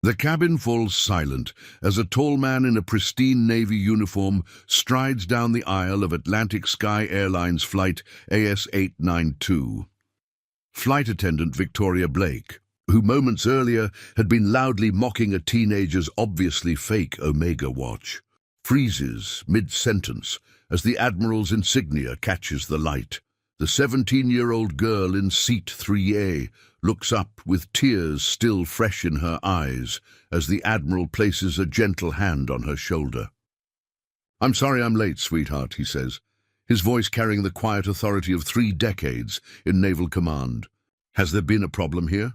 The cabin falls silent as a tall man in a pristine Navy uniform strides down the aisle of Atlantic Sky Airlines flight AS892. Flight attendant Victoria Blake, who moments earlier had been loudly mocking a teenager's obviously fake Omega watch, freezes mid-sentence as the Admiral's insignia catches the light. The 17-year-old girl in seat 3A looks up with tears still fresh in her eyes as the Admiral places a gentle hand on her shoulder. "I'm sorry I'm late, sweetheart," he says, his voice carrying the quiet authority of 3 decades in naval command. "Has there been a problem here?"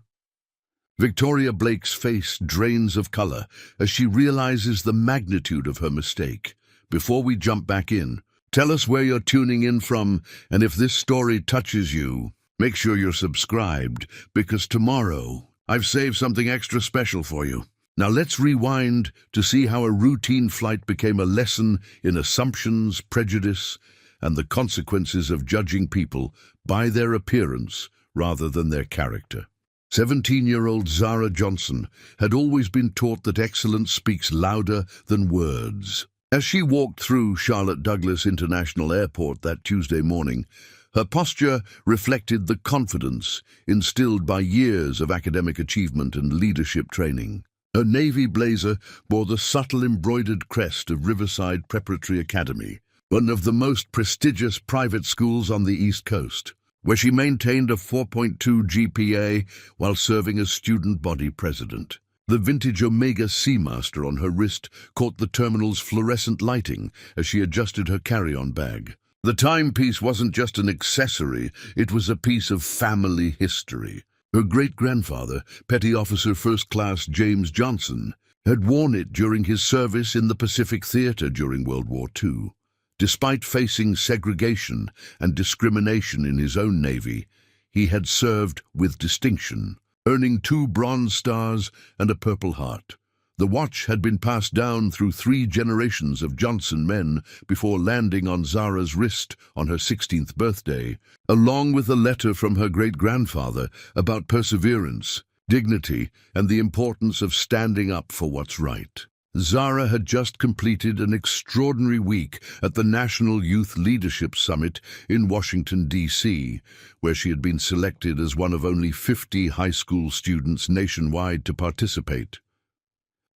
Victoria Blake's face drains of color as she realizes the magnitude of her mistake. "Before we jump back in, tell us where you're tuning in from, and if this story touches you, make sure you're subscribed, because tomorrow I've saved something extra special for you." Now let's rewind to see how a routine flight became a lesson in assumptions, prejudice, and the consequences of judging people by their appearance rather than their character. 17-year-old Zara Johnson had always been taught that excellence speaks louder than words. As she walked through Charlotte Douglas International Airport that Tuesday morning, her posture reflected the confidence instilled by years of academic achievement and leadership training. Her navy blazer bore the subtle embroidered crest of Riverside Preparatory Academy, one of the most prestigious private schools on the East Coast, where she maintained a 4.2 GPA while serving as student body president. The vintage Omega Seamaster on her wrist caught the terminal's fluorescent lighting as she adjusted her carry-on bag. The timepiece wasn't just an accessory, it was a piece of family history. Her great-grandfather, Petty Officer First Class James Johnson, had worn it during his service in the Pacific Theater during World War II. Despite facing segregation and discrimination in his own Navy, he had served with distinction, earning 2 Bronze Stars and a Purple Heart. The watch had been passed down through 3 generations of Johnson men before landing on Zara's wrist on her 16th birthday, along with a letter from her great-grandfather about perseverance, dignity, and the importance of standing up for what's right. Zara had just completed an extraordinary week at the National Youth Leadership Summit in Washington, D.C., where she had been selected as one of only 50 high school students nationwide to participate.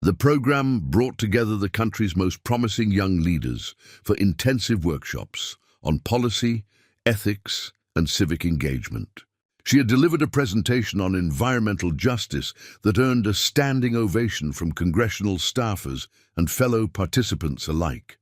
The program brought together the country's most promising young leaders for intensive workshops on policy, ethics, and civic engagement. She had delivered a presentation on environmental justice that earned a standing ovation from congressional staffers and fellow participants alike.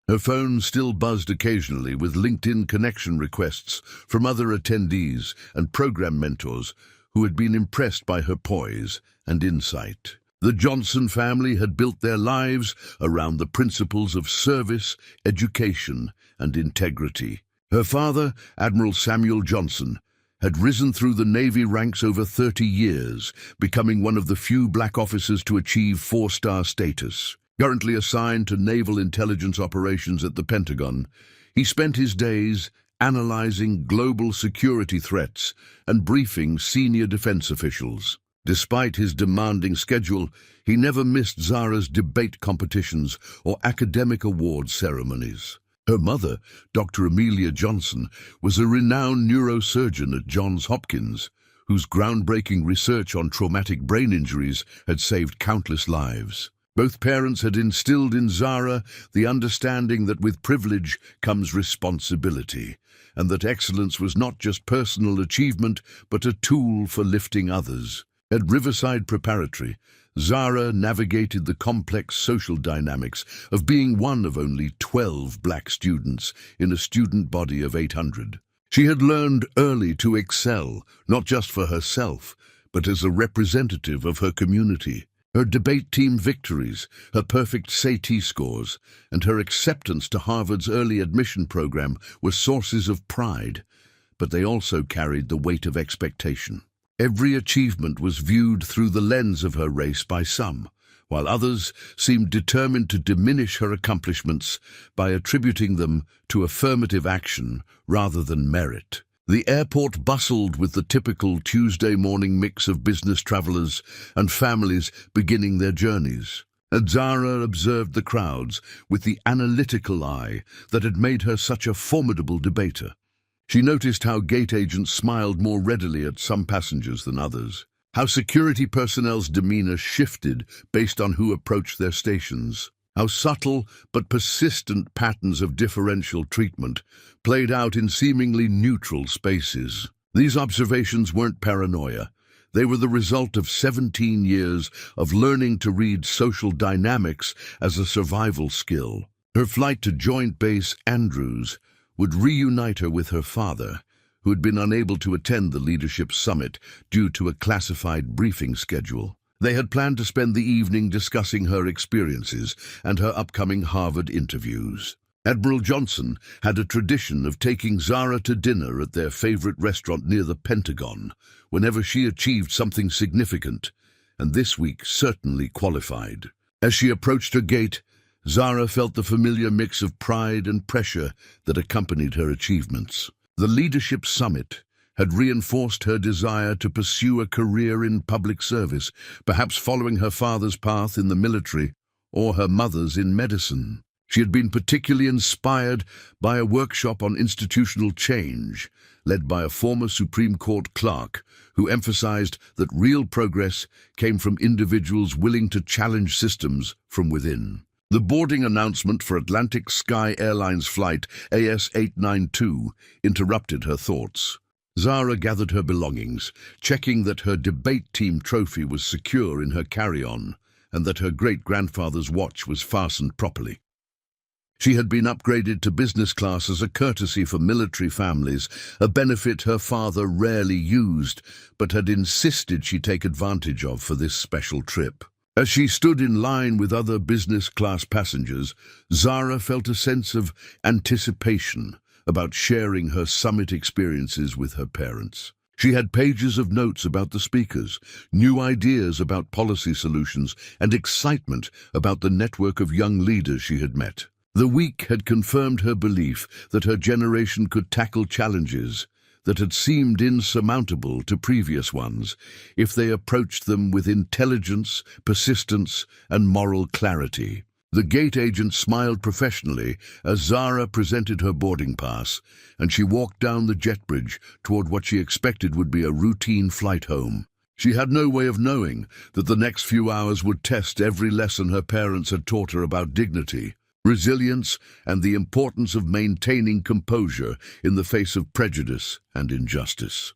Her phone still buzzed occasionally with LinkedIn connection requests from other attendees and program mentors who had been impressed by her poise and insight. The Johnson family had built their lives around the principles of service, education, and integrity. Her father, Admiral Samuel Johnson, had risen through the Navy ranks over 30 years, becoming one of the few black officers to achieve 4-star status. Currently assigned to naval intelligence operations at the Pentagon, he spent his days analyzing global security threats and briefing senior defense officials. Despite his demanding schedule, he never missed Zara's debate competitions or academic awards ceremonies. Her mother, Dr. Amelia Johnson, was a renowned neurosurgeon at Johns Hopkins, whose groundbreaking research on traumatic brain injuries had saved countless lives. Both parents had instilled in Zara the understanding that with privilege comes responsibility, and that excellence was not just personal achievement, but a tool for lifting others. At Riverside Preparatory, Zara navigated the complex social dynamics of being one of only 12 black students in a student body of 800. She had learned early to excel, not just for herself, but as a representative of her community. Her debate team victories, her perfect SAT scores, and her acceptance to Harvard's early admission program were sources of pride, but they also carried the weight of expectation. Every achievement was viewed through the lens of her race by some, while others seemed determined to diminish her accomplishments by attributing them to affirmative action rather than merit. The airport bustled with the typical Tuesday morning mix of business travelers and families beginning their journeys. And Zara observed the crowds with the analytical eye that had made her such a formidable debater. She noticed how gate agents smiled more readily at some passengers than others, how security personnel's demeanor shifted based on who approached their stations, how subtle but persistent patterns of differential treatment played out in seemingly neutral spaces. These observations weren't paranoia. They were the result of 17 years of learning to read social dynamics as a survival skill. Her flight to Joint Base Andrews would reunite her with her father, who had been unable to attend the leadership summit due to a classified briefing schedule. They had planned to spend the evening discussing her experiences and her upcoming Harvard interviews. Admiral Johnson had a tradition of taking Zara to dinner at their favorite restaurant near the Pentagon whenever she achieved something significant, and this week certainly qualified. As she approached her gate, Zara felt the familiar mix of pride and pressure that accompanied her achievements. The leadership summit had reinforced her desire to pursue a career in public service, perhaps following her father's path in the military or her mother's in medicine. She had been particularly inspired by a workshop on institutional change, led by a former Supreme Court clerk who emphasized that real progress came from individuals willing to challenge systems from within. The boarding announcement for Atlantic Sky Airlines flight AS892 interrupted her thoughts. Zara gathered her belongings, checking that her debate team trophy was secure in her carry-on and that her great-grandfather's watch was fastened properly. She had been upgraded to business class as a courtesy for military families, a benefit her father rarely used, but had insisted she take advantage of for this special trip. As she stood in line with other business-class passengers, Zara felt a sense of anticipation about sharing her summit experiences with her parents. She had pages of notes about the speakers, new ideas about policy solutions, and excitement about the network of young leaders she had met. The week had confirmed her belief that her generation could tackle challenges that had seemed insurmountable to previous ones if they approached them with intelligence, persistence, and moral clarity. The gate agent smiled professionally as Zara presented her boarding pass, and she walked down the jet bridge toward what she expected would be a routine flight home. She had no way of knowing that the next few hours would test every lesson her parents had taught her about dignity, resilience, and the importance of maintaining composure in the face of prejudice and injustice.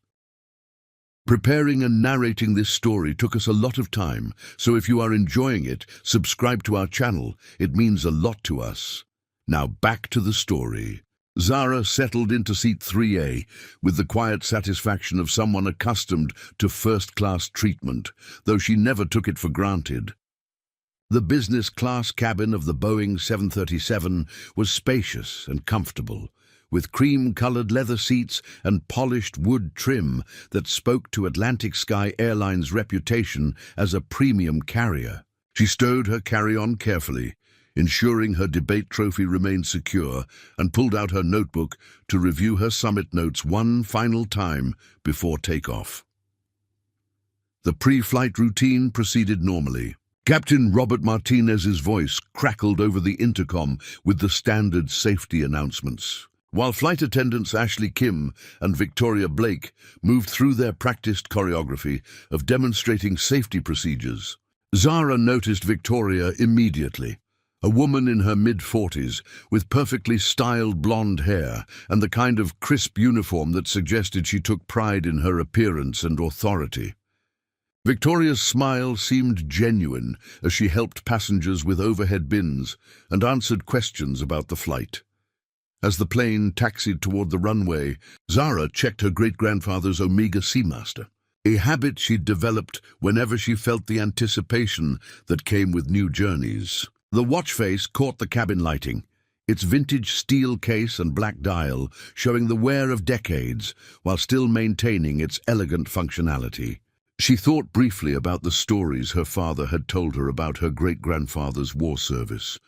Preparing and narrating this story took us a lot of time, so if you are enjoying it, subscribe to our channel. It means a lot to us. Now back to the story. Zara settled into seat 3A with the quiet satisfaction of someone accustomed to first-class treatment, though she never took it for granted. The business-class cabin of the Boeing 737 was spacious and comfortable, with cream-colored leather seats and polished wood trim that spoke to Atlantic Sky Airlines' reputation as a premium carrier. She stowed her carry-on carefully, ensuring her debate trophy remained secure, and pulled out her notebook to review her summit notes one final time before takeoff. The pre-flight routine proceeded normally. Captain Robert Martinez's voice crackled over the intercom with the standard safety announcements, while flight attendants Ashley Kim and Victoria Blake moved through their practiced choreography of demonstrating safety procedures. Zara noticed Victoria immediately, a woman in her mid-40s with perfectly styled blonde hair and the kind of crisp uniform that suggested she took pride in her appearance and authority. Victoria's smile seemed genuine as she helped passengers with overhead bins and answered questions about the flight. As the plane taxied toward the runway, Zara checked her great-grandfather's Omega Seamaster, a habit she'd developed whenever she felt the anticipation that came with new journeys. The watch face caught the cabin lighting, its vintage steel case and black dial showing the wear of decades while still maintaining its elegant functionality. She thought briefly about the stories her father had told her about her great-grandfather's war service,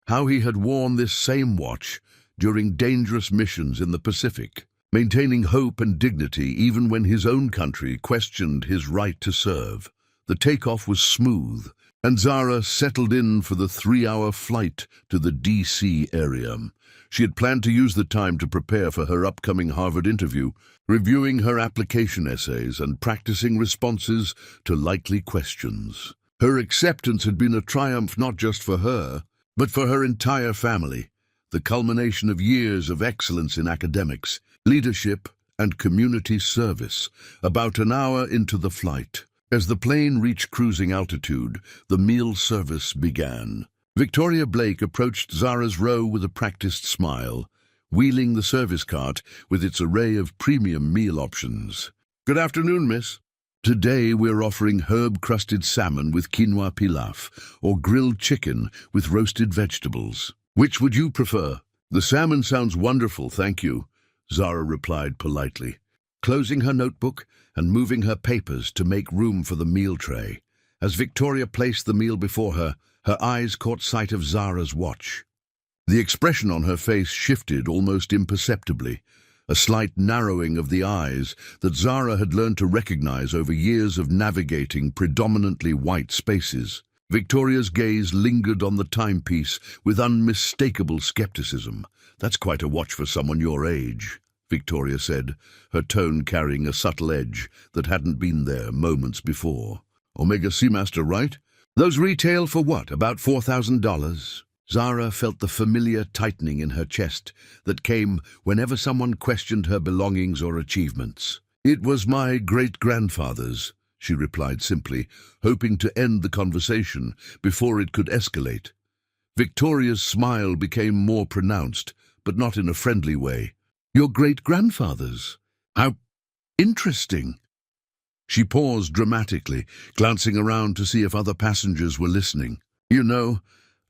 how he had worn this same watch during dangerous missions in the Pacific. maintaining hope and dignity even when his own country questioned his right to serve. The takeoff was smooth, and Zara settled in for the 3-hour flight to the D.C. area. She had planned to use the time to prepare for her upcoming Harvard interview, reviewing her application essays and practicing responses to likely questions. Her acceptance had been a triumph not just for her, but for her entire family, the culmination of years of excellence in academics, leadership, and community service. About an hour into the flight, as the plane reached cruising altitude, the meal service began. Victoria Blake approached Zara's row with a practiced smile, wheeling the service cart with its array of premium meal options. "Good afternoon, miss. Today we're offering herb-crusted salmon with quinoa pilaf, or grilled chicken with roasted vegetables. Which would you prefer?" "The salmon sounds wonderful, thank you," Zara replied politely, closing her notebook and moving her papers to make room for the meal tray. As Victoria placed the meal before her, her eyes caught sight of Zara's watch. The expression on her face shifted almost imperceptibly, a slight narrowing of the eyes that Zara had learned to recognize over years of navigating predominantly white spaces. Victoria's gaze lingered on the timepiece with unmistakable skepticism. "That's quite a watch for someone your age," Victoria said, her tone carrying a subtle edge that hadn't been there moments before. "Omega Seamaster, right? Those retail for what, about $4,000? Zara felt the familiar tightening in her chest that came whenever someone questioned her belongings or achievements. "It was my great-grandfather's," she replied simply, hoping to end the conversation before it could escalate. Victoria's smile became more pronounced, but not in a friendly way. "Your great-grandfather's? How interesting." She paused dramatically, glancing around to see if other passengers were listening. "You know,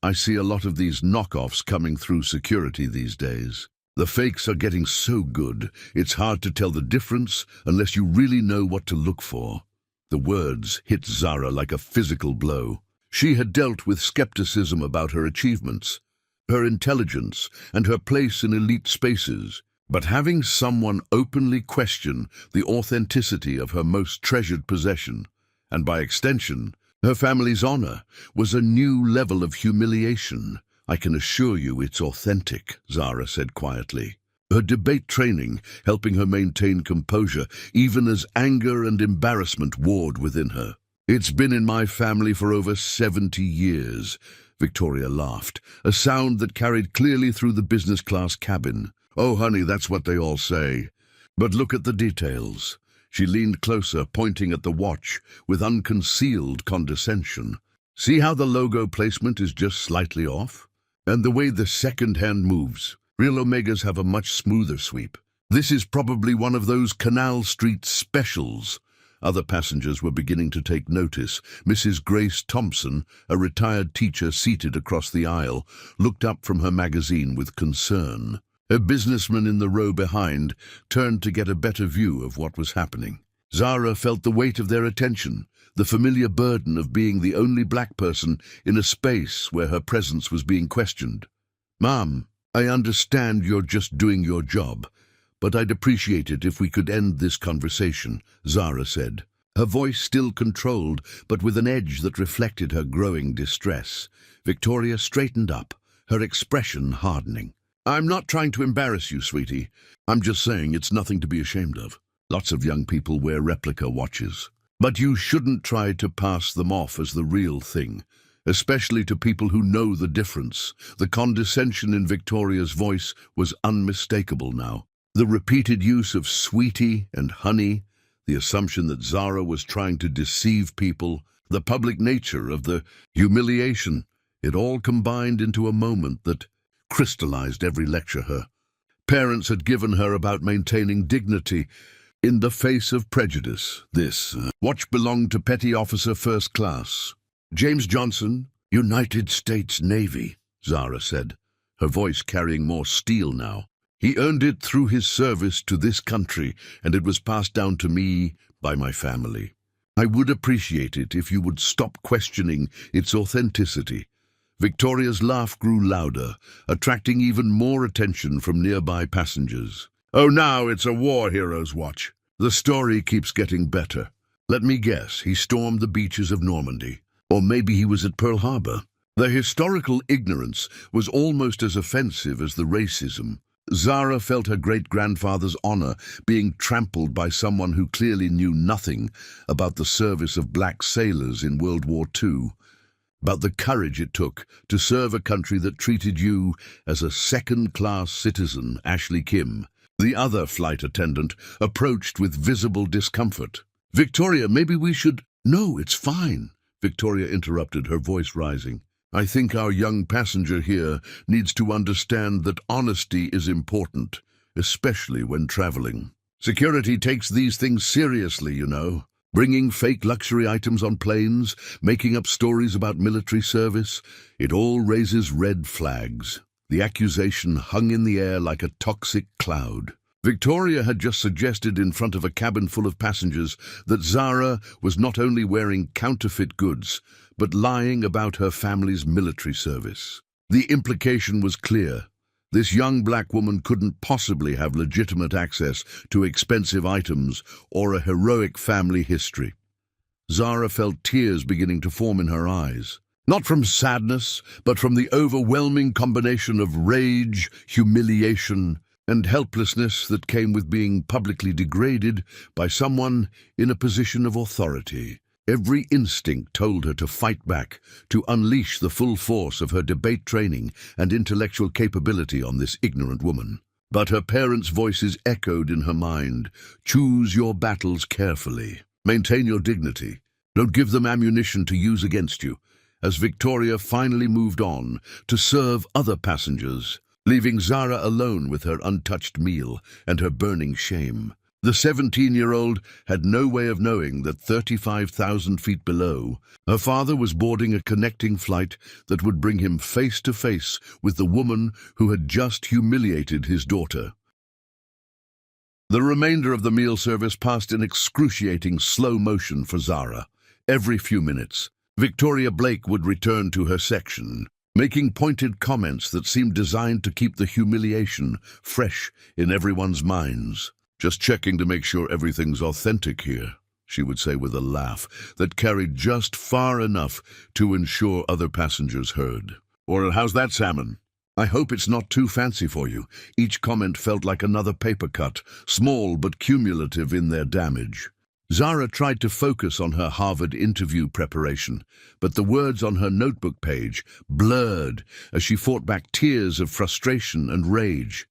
I see a lot of these knockoffs coming through security these days. The fakes are getting so good, it's hard to tell the difference unless you really know what to look for." The words hit Zara like a physical blow. She had dealt with skepticism about her achievements, her intelligence, and her place in elite spaces. But having someone openly question the authenticity of her most treasured possession, and by extension, her family's honor, was a new level of humiliation. "I can assure you it's authentic," Zara said quietly, her debate training helping her maintain composure even as anger and embarrassment warred within her. "It's been in my family for over 70 years, Victoria laughed, a sound that carried clearly through the business-class cabin. "Oh, honey, that's what they all say. But look at the details." She leaned closer, pointing at the watch with unconcealed condescension. "See how the logo placement is just slightly off? And the way the second hand moves. Real Omegas have a much smoother sweep. This is probably one of those Canal Street specials." Other passengers were beginning to take notice. Mrs. Grace Thompson, a retired teacher seated across the aisle, looked up from her magazine with concern. A businessman in the row behind turned to get a better view of what was happening. Zara felt the weight of their attention, the familiar burden of being the only black person in a space where her presence was being questioned. "Ma'am, I understand you're just doing your job, but I'd appreciate it if we could end this conversation," Zara said, her voice still controlled, but with an edge that reflected her growing distress. Victoria straightened up, her expression hardening. "I'm not trying to embarrass you, sweetie. I'm just saying it's nothing to be ashamed of. Lots of young people wear replica watches. But you shouldn't try to pass them off as the real thing, especially to people who know the difference." The condescension in Victoria's voice was unmistakable now. The repeated use of sweetie and honey, the assumption that Zara was trying to deceive people, the public nature of the humiliation, it all combined into a moment that crystallized every lecture her parents had given her about maintaining dignity in the face of prejudice. This watch belonged to Petty Officer First Class James Johnson, United States Navy, Zara said, her voice carrying more steel now. "He earned it through his service to this country, and it was passed down to me by my family. I would appreciate it if you would stop questioning its authenticity." Victoria's laugh grew louder, attracting even more attention from nearby passengers. Oh, now it's a war hero's watch. The story keeps getting better. Let me guess, he stormed the beaches of Normandy. Or maybe he was at Pearl Harbor. The historical ignorance was almost as offensive as the racism. Zara felt her great-grandfather's honor being trampled by someone who clearly knew nothing about the service of black sailors in World War II, about the courage it took to serve a country that treated you as a second-class citizen. Ashley Kim, the other flight attendant, approached with visible discomfort. "Victoria, maybe we should—" "No, it's fine," Victoria interrupted, her voice rising. "I think our young passenger here needs to understand that honesty is important, especially when traveling. Security takes these things seriously, you know. Bringing fake luxury items on planes, making up stories about military service, it all raises red flags." The accusation hung in the air like a toxic cloud. Victoria had just suggested in front of a cabin full of passengers that Zara was not only wearing counterfeit goods, but lying about her family's military service. The implication was clear. This young black woman couldn't possibly have legitimate access to expensive items or a heroic family history. Zara felt tears beginning to form in her eyes. Not from sadness, but from the overwhelming combination of rage, humiliation, and helplessness that came with being publicly degraded by someone in a position of authority. Every instinct told her to fight back, to unleash the full force of her debate training and intellectual capability on this ignorant woman. But her parents' voices echoed in her mind. "Choose your battles carefully. Maintain your dignity. Don't give them ammunition to use against you." As Victoria finally moved on to serve other passengers, leaving Zara alone with her untouched meal and her burning shame. The 17-year-old had no way of knowing that 35,000 feet below, her father was boarding a connecting flight that would bring him face to face with the woman who had just humiliated his daughter. The remainder of the meal service passed in excruciating slow motion for Zara. Every few minutes, Victoria Blake would return to her section, making pointed comments that seemed designed to keep the humiliation fresh in everyone's minds. "Just checking to make sure everything's authentic here," she would say with a laugh that carried just far enough to ensure other passengers heard. Or, "How's that salmon? I hope it's not too fancy for you." Each comment felt like another paper cut, small but cumulative in their damage. Zara tried to focus on her Harvard interview preparation, but the words on her notebook page blurred as she fought back tears of frustration and rage.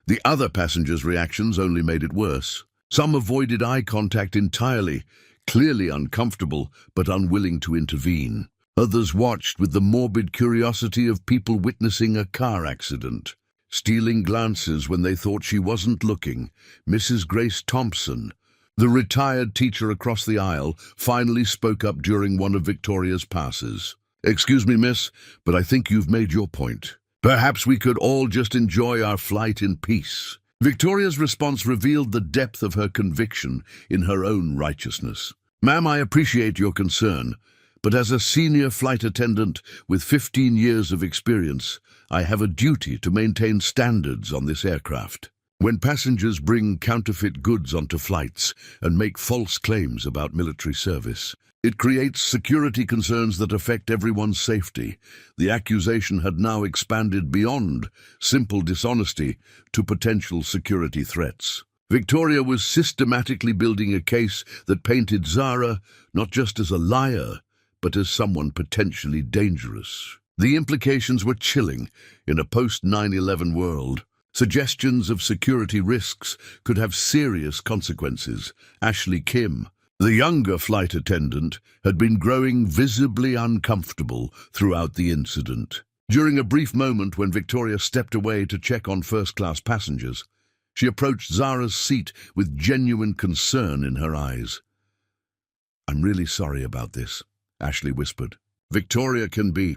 The other passengers' reactions only made it worse. Some avoided eye contact entirely, clearly uncomfortable but unwilling to intervene. Others watched with the morbid curiosity of people witnessing a car accident, stealing glances when they thought she wasn't looking. Mrs. Grace Thompson, the retired teacher across the aisle, finally spoke up during one of Victoria's passes. "Excuse me, miss, but I think you've made your point. Perhaps we could all just enjoy our flight in peace." Victoria's response revealed the depth of her conviction in her own righteousness. "Ma'am, I appreciate your concern, but as a senior flight attendant with 15 years of experience, I have a duty to maintain standards on this aircraft. When passengers bring counterfeit goods onto flights and make false claims about military service, it creates security concerns that affect everyone's safety." The accusation had now expanded beyond simple dishonesty to potential security threats. Victoria was systematically building a case that painted Zara not just as a liar, but as someone potentially dangerous. The implications were chilling in a post-9/11 world. Suggestions of security risks could have serious consequences. Ashley Kim, the younger flight attendant, had been growing visibly uncomfortable throughout the incident. During a brief moment when Victoria stepped away to check on first-class passengers, she approached Zara's seat with genuine concern in her eyes. "I'm really sorry about this," Ashley whispered. "Victoria can be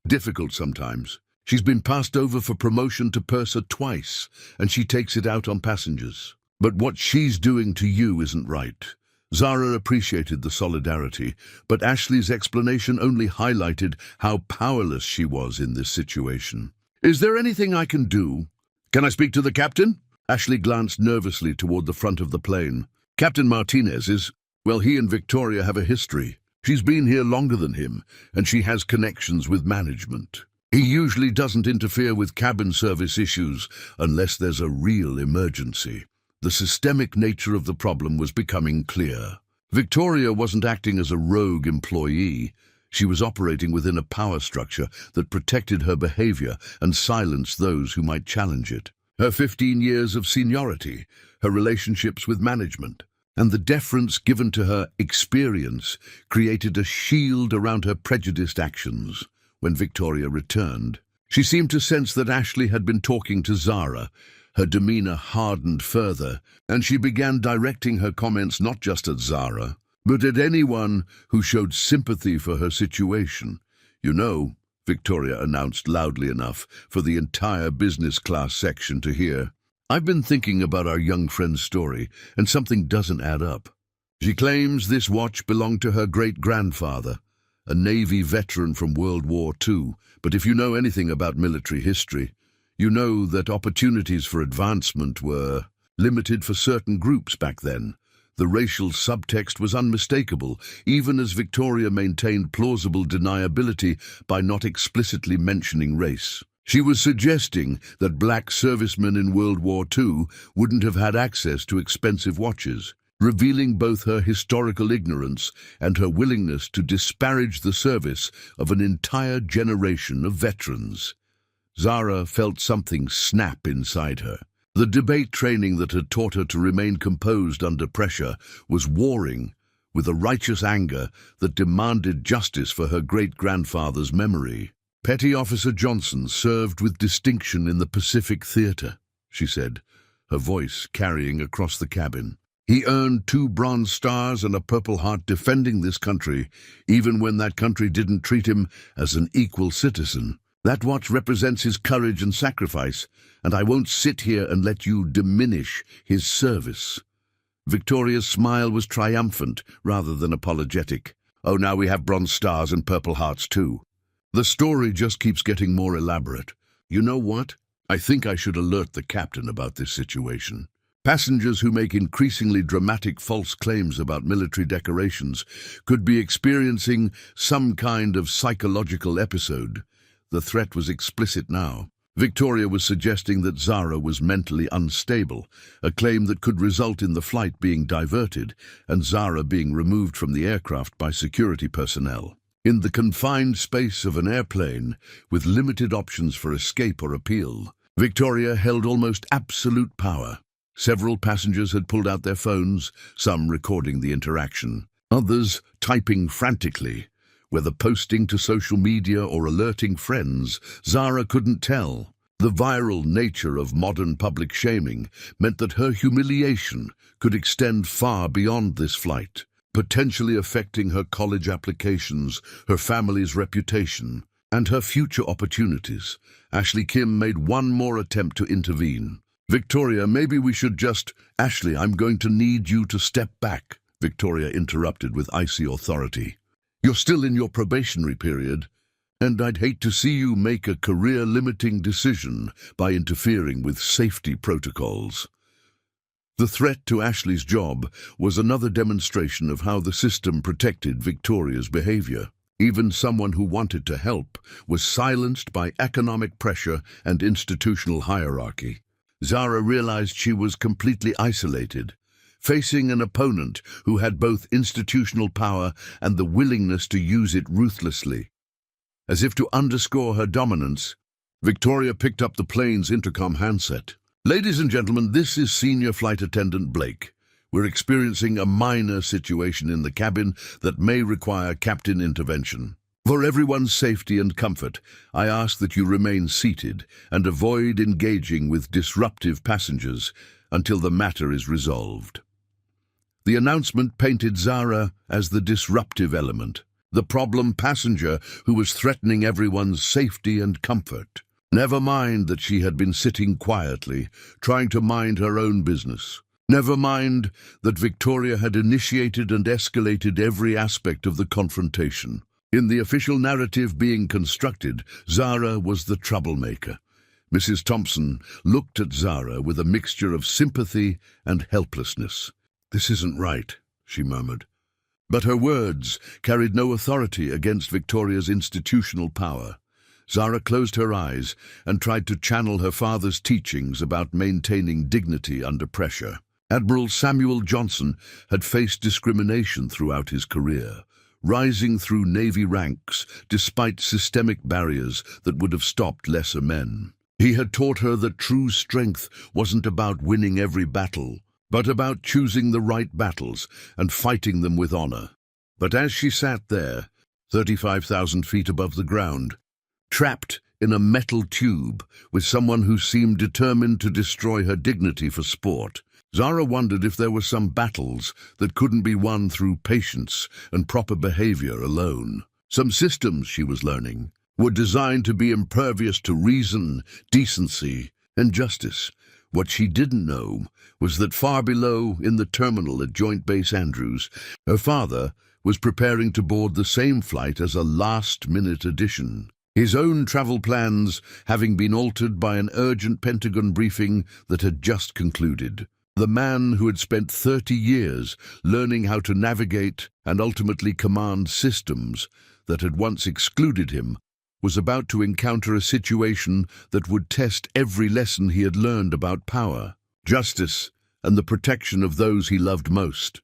difficult sometimes. She's been passed over for promotion to purser twice, and she takes it out on passengers. But what she's doing to you isn't right." Zara appreciated the solidarity, but Ashley's explanation only highlighted how powerless she was in this situation. "Is there anything I can do? Can I speak to the captain?" Ashley glanced nervously toward the front of the plane. Captain Martinez is, well, he and Victoria have a history. She's been here longer than him, and she has connections with management. He usually doesn't interfere with cabin service issues unless there's a real emergency. The systemic nature of the problem was becoming clear. Victoria wasn't acting as a rogue employee. She was operating within a power structure that protected her behavior and silenced those who might challenge it. Her 15 years of seniority, her relationships with management, and the deference given to her experience created a shield around her prejudiced actions. When Victoria returned, she seemed to sense that Ashley had been talking to Zara. Her demeanor hardened further, and she began directing her comments not just at Zara, but at anyone who showed sympathy for her situation. "You know," Victoria announced loudly enough for the entire business class section to hear, "I've been thinking about our young friend's story, and something doesn't add up. She claims this watch belonged to her great-grandfather, a Navy veteran from World War II, but if you know anything about military history, you know that opportunities for advancement were limited for certain groups back then. The racial subtext was unmistakable, even as Victoria maintained plausible deniability by not explicitly mentioning race. She was suggesting that black servicemen in World War II wouldn't have had access to expensive watches, revealing both her historical ignorance and her willingness to disparage the service of an entire generation of veterans. Zara felt something snap inside her. The debate training that had taught her to remain composed under pressure was warring with a righteous anger that demanded justice for her great-grandfather's memory. "Petty Officer Johnson served with distinction in the Pacific Theater," she said, her voice carrying across the cabin. "He earned 2 Bronze Stars and a Purple Heart defending this country, even when that country didn't treat him as an equal citizen. That watch represents his courage and sacrifice, and I won't sit here and let you diminish his service." Victoria's smile was triumphant rather than apologetic. "Oh, now we have Bronze Stars and Purple Hearts too. The story just keeps getting more elaborate. You know what? I think I should alert the captain about this situation. Passengers who make increasingly dramatic false claims about military decorations could be experiencing some kind of psychological episode." The threat was explicit now. Victoria was suggesting that Zara was mentally unstable, a claim that could result in the flight being diverted and Zara being removed from the aircraft by security personnel. In the confined space of an airplane, with limited options for escape or appeal, Victoria held almost absolute power. Several passengers had pulled out their phones, some recording the interaction, others typing frantically. Whether posting to social media or alerting friends, Zara couldn't tell. The viral nature of modern public shaming meant that her humiliation could extend far beyond this flight, potentially affecting her college applications, her family's reputation, and her future opportunities. Ashley Kim made one more attempt to intervene. "Victoria, maybe we should just—" "Ashley, I'm going to need you to step back," Victoria interrupted with icy authority. "You're still in your probationary period, and I'd hate to see you make a career-limiting decision by interfering with safety protocols." The threat to Ashley's job was another demonstration of how the system protected Victoria's behavior. Even someone who wanted to help was silenced by economic pressure and institutional hierarchy. Zara realized she was completely isolated, facing an opponent who had both institutional power and the willingness to use it ruthlessly. As if to underscore her dominance, Victoria picked up the plane's intercom handset. "Ladies and gentlemen, this is Senior Flight Attendant Blake. We're experiencing a minor situation in the cabin that may require captain intervention. For everyone's safety and comfort, I ask that you remain seated and avoid engaging with disruptive passengers until the matter is resolved." The announcement painted Zara as the disruptive element, the problem passenger who was threatening everyone's safety and comfort. Never mind that she had been sitting quietly, trying to mind her own business. Never mind that Victoria had initiated and escalated every aspect of the confrontation. In the official narrative being constructed, Zara was the troublemaker. Mrs. Thompson looked at Zara with a mixture of sympathy and helplessness. "This isn't right," she murmured. But her words carried no authority against Victoria's institutional power. Zara closed her eyes and tried to channel her father's teachings about maintaining dignity under pressure. Admiral Samuel Johnson had faced discrimination throughout his career, rising through Navy ranks despite systemic barriers that would have stopped lesser men. He had taught her that true strength wasn't about winning every battle, but about choosing the right battles and fighting them with honor. But as she sat there, 35,000 feet above the ground, trapped in a metal tube with someone who seemed determined to destroy her dignity for sport, Zara wondered if there were some battles that couldn't be won through patience and proper behavior alone. Some systems, she was learning, were designed to be impervious to reason, decency, and justice. What she didn't know was that far below, in the terminal at Joint Base Andrews, her father was preparing to board the same flight as a last-minute addition. His own travel plans having been altered by an urgent Pentagon briefing that had just concluded. The man who had spent 30 years learning how to navigate and ultimately command systems that had once excluded him was about to encounter a situation that would test every lesson he had learned about power, justice, and the protection of those he loved most.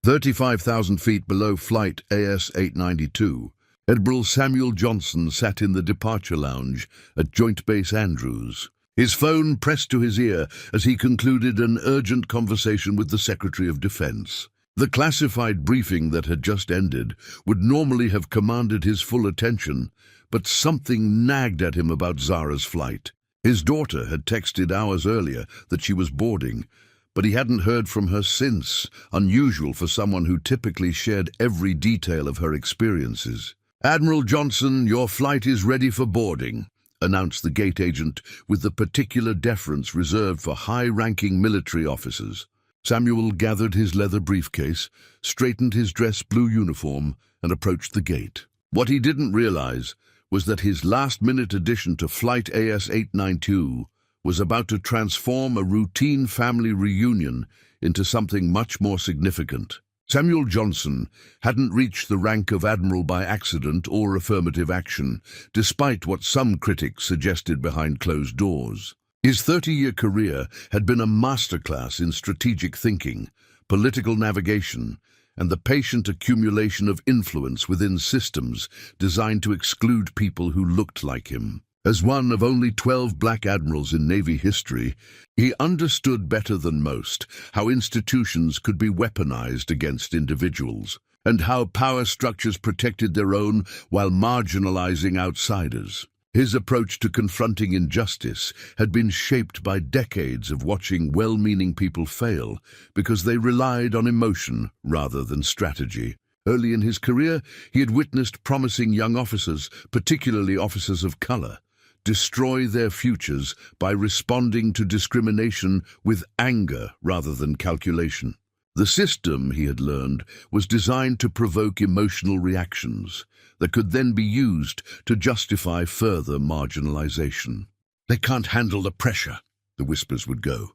35,000 feet below Flight AS-892, Admiral Samuel Johnson sat in the departure lounge at Joint Base Andrews, his phone pressed to his ear as he concluded an urgent conversation with the Secretary of Defense. The classified briefing that had just ended would normally have commanded his full attention, but something nagged at him about Zara's flight. His daughter had texted hours earlier that she was boarding, but he hadn't heard from her since, unusual for someone who typically shared every detail of her experiences. "Admiral Johnson, your flight is ready for boarding," announced the gate agent with the particular deference reserved for high-ranking military officers. Samuel gathered his leather briefcase, straightened his dress blue uniform, and approached the gate. What he didn't realize was that his last-minute addition to Flight AS-892 was about to transform a routine family reunion into something much more significant. Samuel Johnson hadn't reached the rank of Admiral by accident or affirmative action, despite what some critics suggested behind closed doors. His 30-year career had been a masterclass in strategic thinking, political navigation, and the patient accumulation of influence within systems designed to exclude people who looked like him. As one of only 12 black admirals in Navy history, he understood better than most how institutions could be weaponized against individuals, and how power structures protected their own while marginalizing outsiders. His approach to confronting injustice had been shaped by decades of watching well-meaning people fail because they relied on emotion rather than strategy. Early in his career, he had witnessed promising young officers, particularly officers of color, destroy their futures by responding to discrimination with anger rather than calculation. The system, he had learned, was designed to provoke emotional reactions that could then be used to justify further marginalization. "They can't handle the pressure," the whispers would go.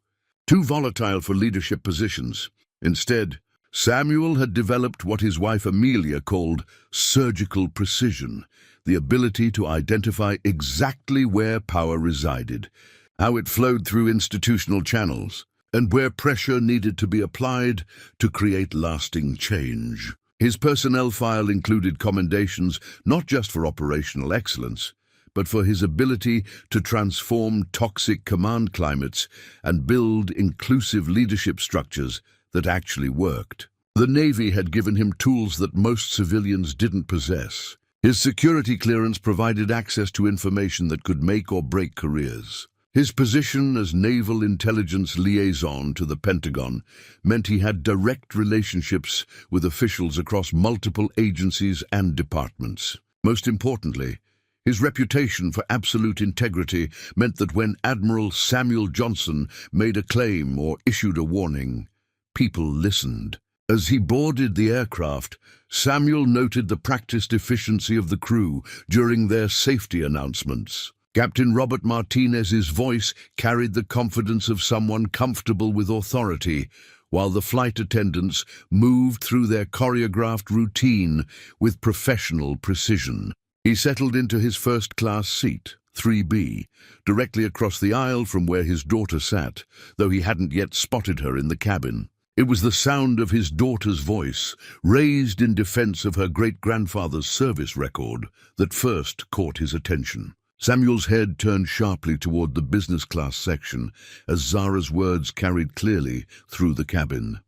"Too volatile for leadership positions." Instead, Samuel had developed what his wife Amelia called surgical precision, the ability to identify exactly where power resided, how it flowed through institutional channels, and where pressure needed to be applied to create lasting change. His personnel file included commendations not just for operational excellence, but for his ability to transform toxic command climates and build inclusive leadership structures that actually worked. The Navy had given him tools that most civilians didn't possess. His security clearance provided access to information that could make or break careers. His position as naval intelligence liaison to the Pentagon meant he had direct relationships with officials across multiple agencies and departments. Most importantly, his reputation for absolute integrity meant that when Admiral Samuel Johnson made a claim or issued a warning, people listened. As he boarded the aircraft, Samuel noted the practiced efficiency of the crew during their safety announcements. Captain Robert Martinez's voice carried the confidence of someone comfortable with authority, while the flight attendants moved through their choreographed routine with professional precision. He settled into his first-class seat, 3B, directly across the aisle from where his daughter sat, though he hadn't yet spotted her in the cabin. It was the sound of his daughter's voice, raised in defense of her great-grandfather's service record, that first caught his attention. Samuel's head turned sharply toward the business-class section as Zara's words carried clearly through the cabin.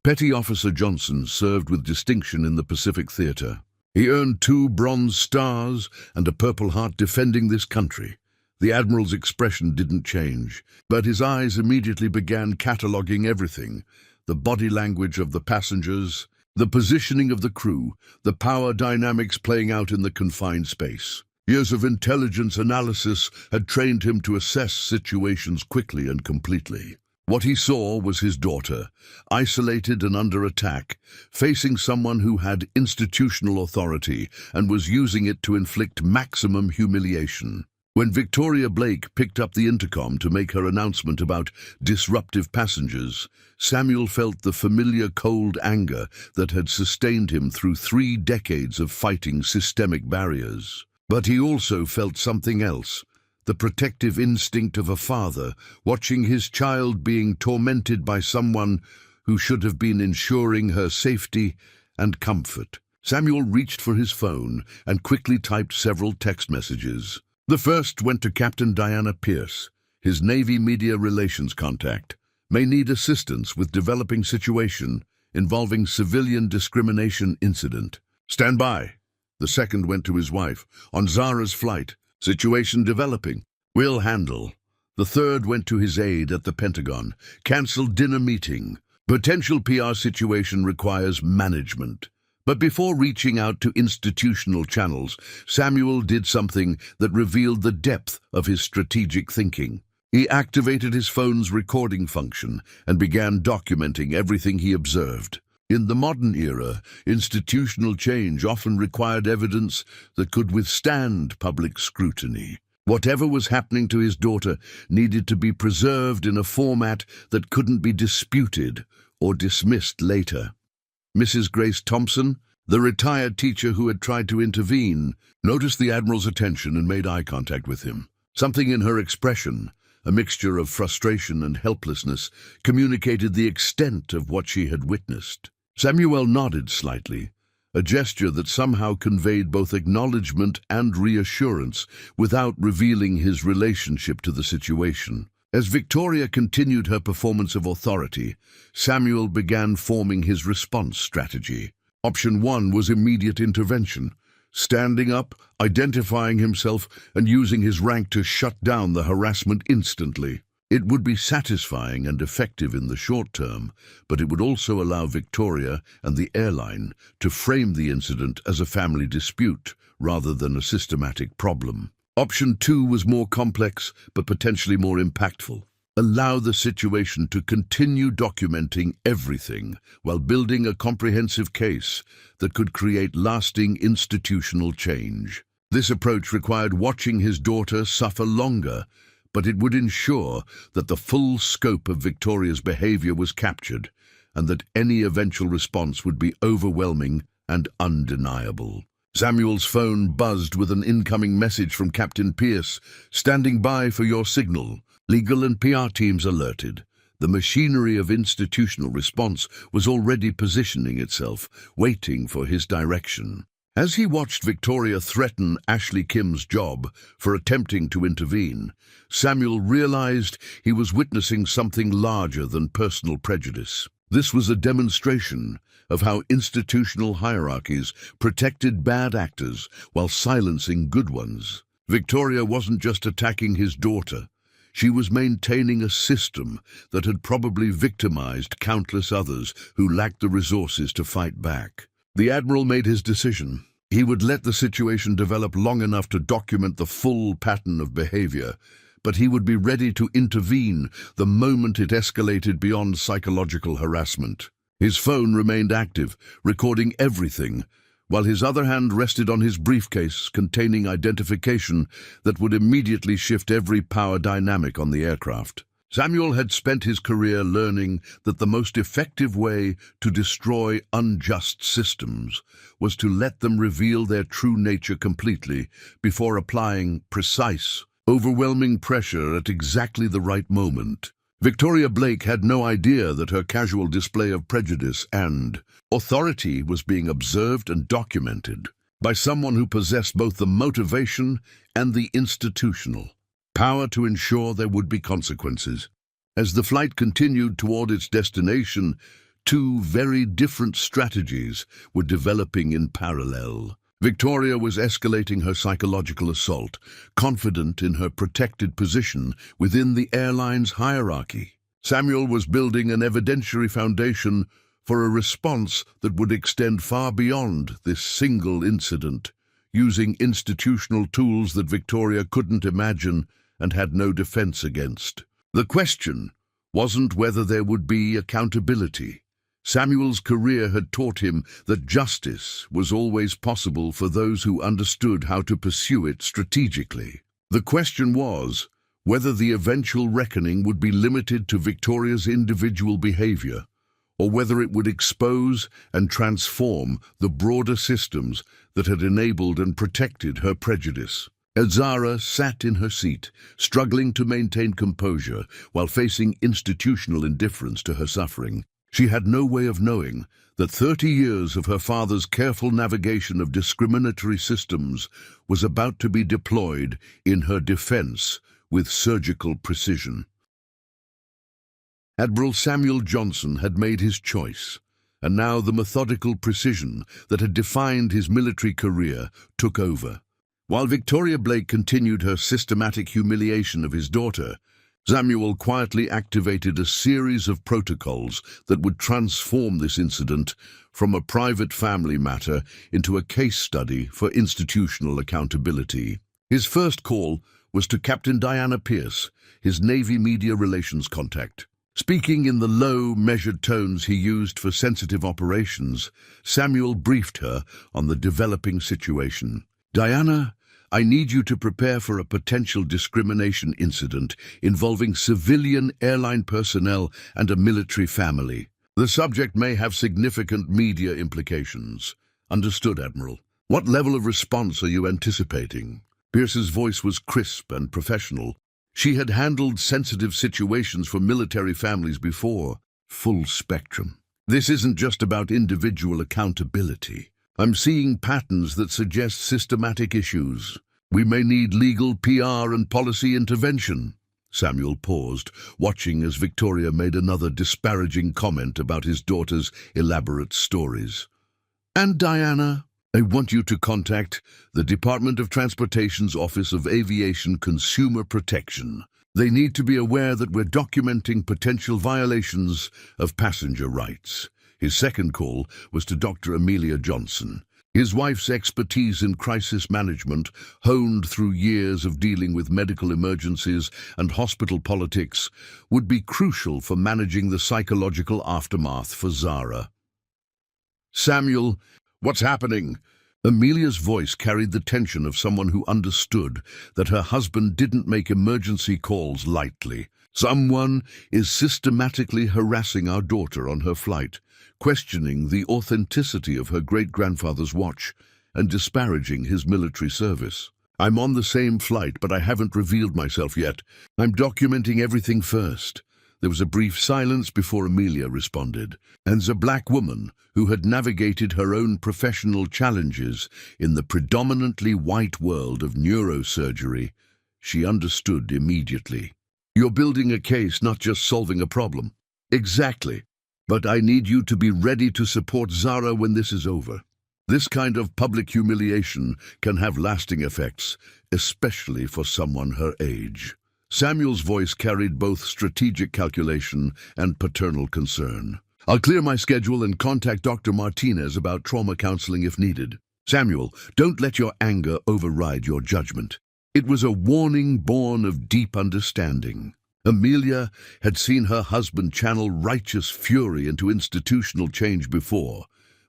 Petty Officer Johnson served with distinction in the Pacific Theater. He earned 2 Bronze Stars and a Purple Heart defending this country. The Admiral's expression didn't change, but his eyes immediately began cataloging everything: the body language of the passengers, the positioning of the crew, the power dynamics playing out in the confined space. Years of intelligence analysis had trained him to assess situations quickly and completely. What he saw was his daughter, isolated and under attack, facing someone who had institutional authority and was using it to inflict maximum humiliation. When Victoria Blake picked up the intercom to make her announcement about disruptive passengers, Samuel felt the familiar cold anger that had sustained him through 3 decades of fighting systemic barriers. But he also felt something else, the protective instinct of a father watching his child being tormented by someone who should have been ensuring her safety and comfort. Samuel reached for his phone and quickly typed several text messages. The first went to Captain Diana Pierce, his Navy media relations contact. May need assistance with developing situation involving civilian discrimination incident. Stand by. The second went to his wife. On Zara's flight. Situation developing. Will handle. The third went to his aide at the Pentagon. Cancelled dinner meeting. Potential PR situation requires management. But before reaching out to institutional channels, Samuel did something that revealed the depth of his strategic thinking. He activated his phone's recording function and began documenting everything he observed. In the modern era, institutional change often required evidence that could withstand public scrutiny. Whatever was happening to his daughter needed to be preserved in a format that couldn't be disputed or dismissed later. Mrs. Grace Thompson, the retired teacher who had tried to intervene, noticed the Admiral's attention and made eye contact with him. Something in her expression, a mixture of frustration and helplessness, communicated the extent of what she had witnessed. Samuel nodded slightly, a gesture that somehow conveyed both acknowledgement and reassurance without revealing his relationship to the situation. As Victoria continued her performance of authority, Samuel began forming his response strategy. Option 1 was immediate intervention, standing up, identifying himself, and using his rank to shut down the harassment instantly. It would be satisfying and effective in the short term, but it would also allow Victoria and the airline to frame the incident as a family dispute rather than a systematic problem. Option 2 was more complex, but potentially more impactful. Allow the situation to continue documenting everything while building a comprehensive case that could create lasting institutional change. This approach required watching his daughter suffer longer, but it would ensure that the full scope of Victoria's behavior was captured and that any eventual response would be overwhelming and undeniable. Samuel's phone buzzed with an incoming message from Captain Pierce. Standing by for your signal. Legal and PR teams alerted. The machinery of institutional response was already positioning itself, waiting for his direction. As he watched Victoria threaten Ashley Kim's job for attempting to intervene, Samuel realized he was witnessing something larger than personal prejudice. This was a demonstration of how institutional hierarchies protected bad actors while silencing good ones. Victoria wasn't just attacking his daughter. She was maintaining a system that had probably victimized countless others who lacked the resources to fight back. The Admiral made his decision. He would let the situation develop long enough to document the full pattern of behavior, but he would be ready to intervene the moment it escalated beyond psychological harassment. His phone remained active, recording everything, while his other hand rested on his briefcase containing identification that would immediately shift every power dynamic on the aircraft. Samuel had spent his career learning that the most effective way to destroy unjust systems was to let them reveal their true nature completely before applying precise, overwhelming pressure at exactly the right moment. Victoria Blake had no idea that her casual display of prejudice and authority was being observed and documented by someone who possessed both the motivation and the institutional power to ensure there would be consequences. As the flight continued toward its destination, two very different strategies were developing in parallel. Victoria was escalating her psychological assault, confident in her protected position within the airline's hierarchy. Samuel was building an evidentiary foundation for a response that would extend far beyond this single incident, using institutional tools that Victoria couldn't imagine and had no defense against. The question wasn't whether there would be accountability. Samuel's career had taught him that justice was always possible for those who understood how to pursue it strategically. The question was whether the eventual reckoning would be limited to Victoria's individual behavior, or whether it would expose and transform the broader systems that had enabled and protected her prejudice. As Zara sat in her seat, struggling to maintain composure while facing institutional indifference to her suffering, she had no way of knowing that 30 years of her father's careful navigation of discriminatory systems was about to be deployed in her defense with surgical precision. Admiral Samuel Johnson had made his choice, and now the methodical precision that had defined his military career took over. While Victoria Blake continued her systematic humiliation of his daughter, Samuel quietly activated a series of protocols that would transform this incident from a private family matter into a case study for institutional accountability. His first call was to Captain Diana Pierce, his Navy media relations contact. Speaking in the low, measured tones he used for sensitive operations, Samuel briefed her on the developing situation. "Diana, I need you to prepare for a potential discrimination incident involving civilian airline personnel and a military family. The subject may have significant media implications." "Understood, Admiral. What level of response are you anticipating?" Pierce's voice was crisp and professional. She had handled sensitive situations for military families before. Full spectrum. "This isn't just about individual accountability. I'm seeing patterns that suggest systematic issues. We may need legal, PR, and policy intervention." Samuel paused, watching as Victoria made another disparaging comment about his daughter's elaborate stories. "And Diana, I want you to contact the Department of Transportation's Office of Aviation Consumer Protection. They need to be aware that we're documenting potential violations of passenger rights." His second call was to Dr. Amelia Johnson. His wife's expertise in crisis management, honed through years of dealing with medical emergencies and hospital politics, would be crucial for managing the psychological aftermath for Zara. "Samuel, what's happening?" Amelia's voice carried the tension of someone who understood that her husband didn't make emergency calls lightly. "Someone is systematically harassing our daughter on her flight, questioning the authenticity of her great-grandfather's watch and disparaging his military service. I'm on the same flight, but I haven't revealed myself yet. I'm documenting everything first." There was a brief silence before Amelia responded. And as a black woman who had navigated her own professional challenges in the predominantly white world of neurosurgery, she understood immediately. "You're building a case, not just solving a problem." "Exactly. But I need you to be ready to support Zara when this is over. This kind of public humiliation can have lasting effects, especially for someone her age." Samuel's voice carried both strategic calculation and paternal concern. "I'll clear my schedule and contact Dr. Martinez about trauma counseling if needed." "Samuel, don't let your anger override your judgment." It was a warning born of deep understanding. Amelia had seen her husband channel righteous fury into institutional change before,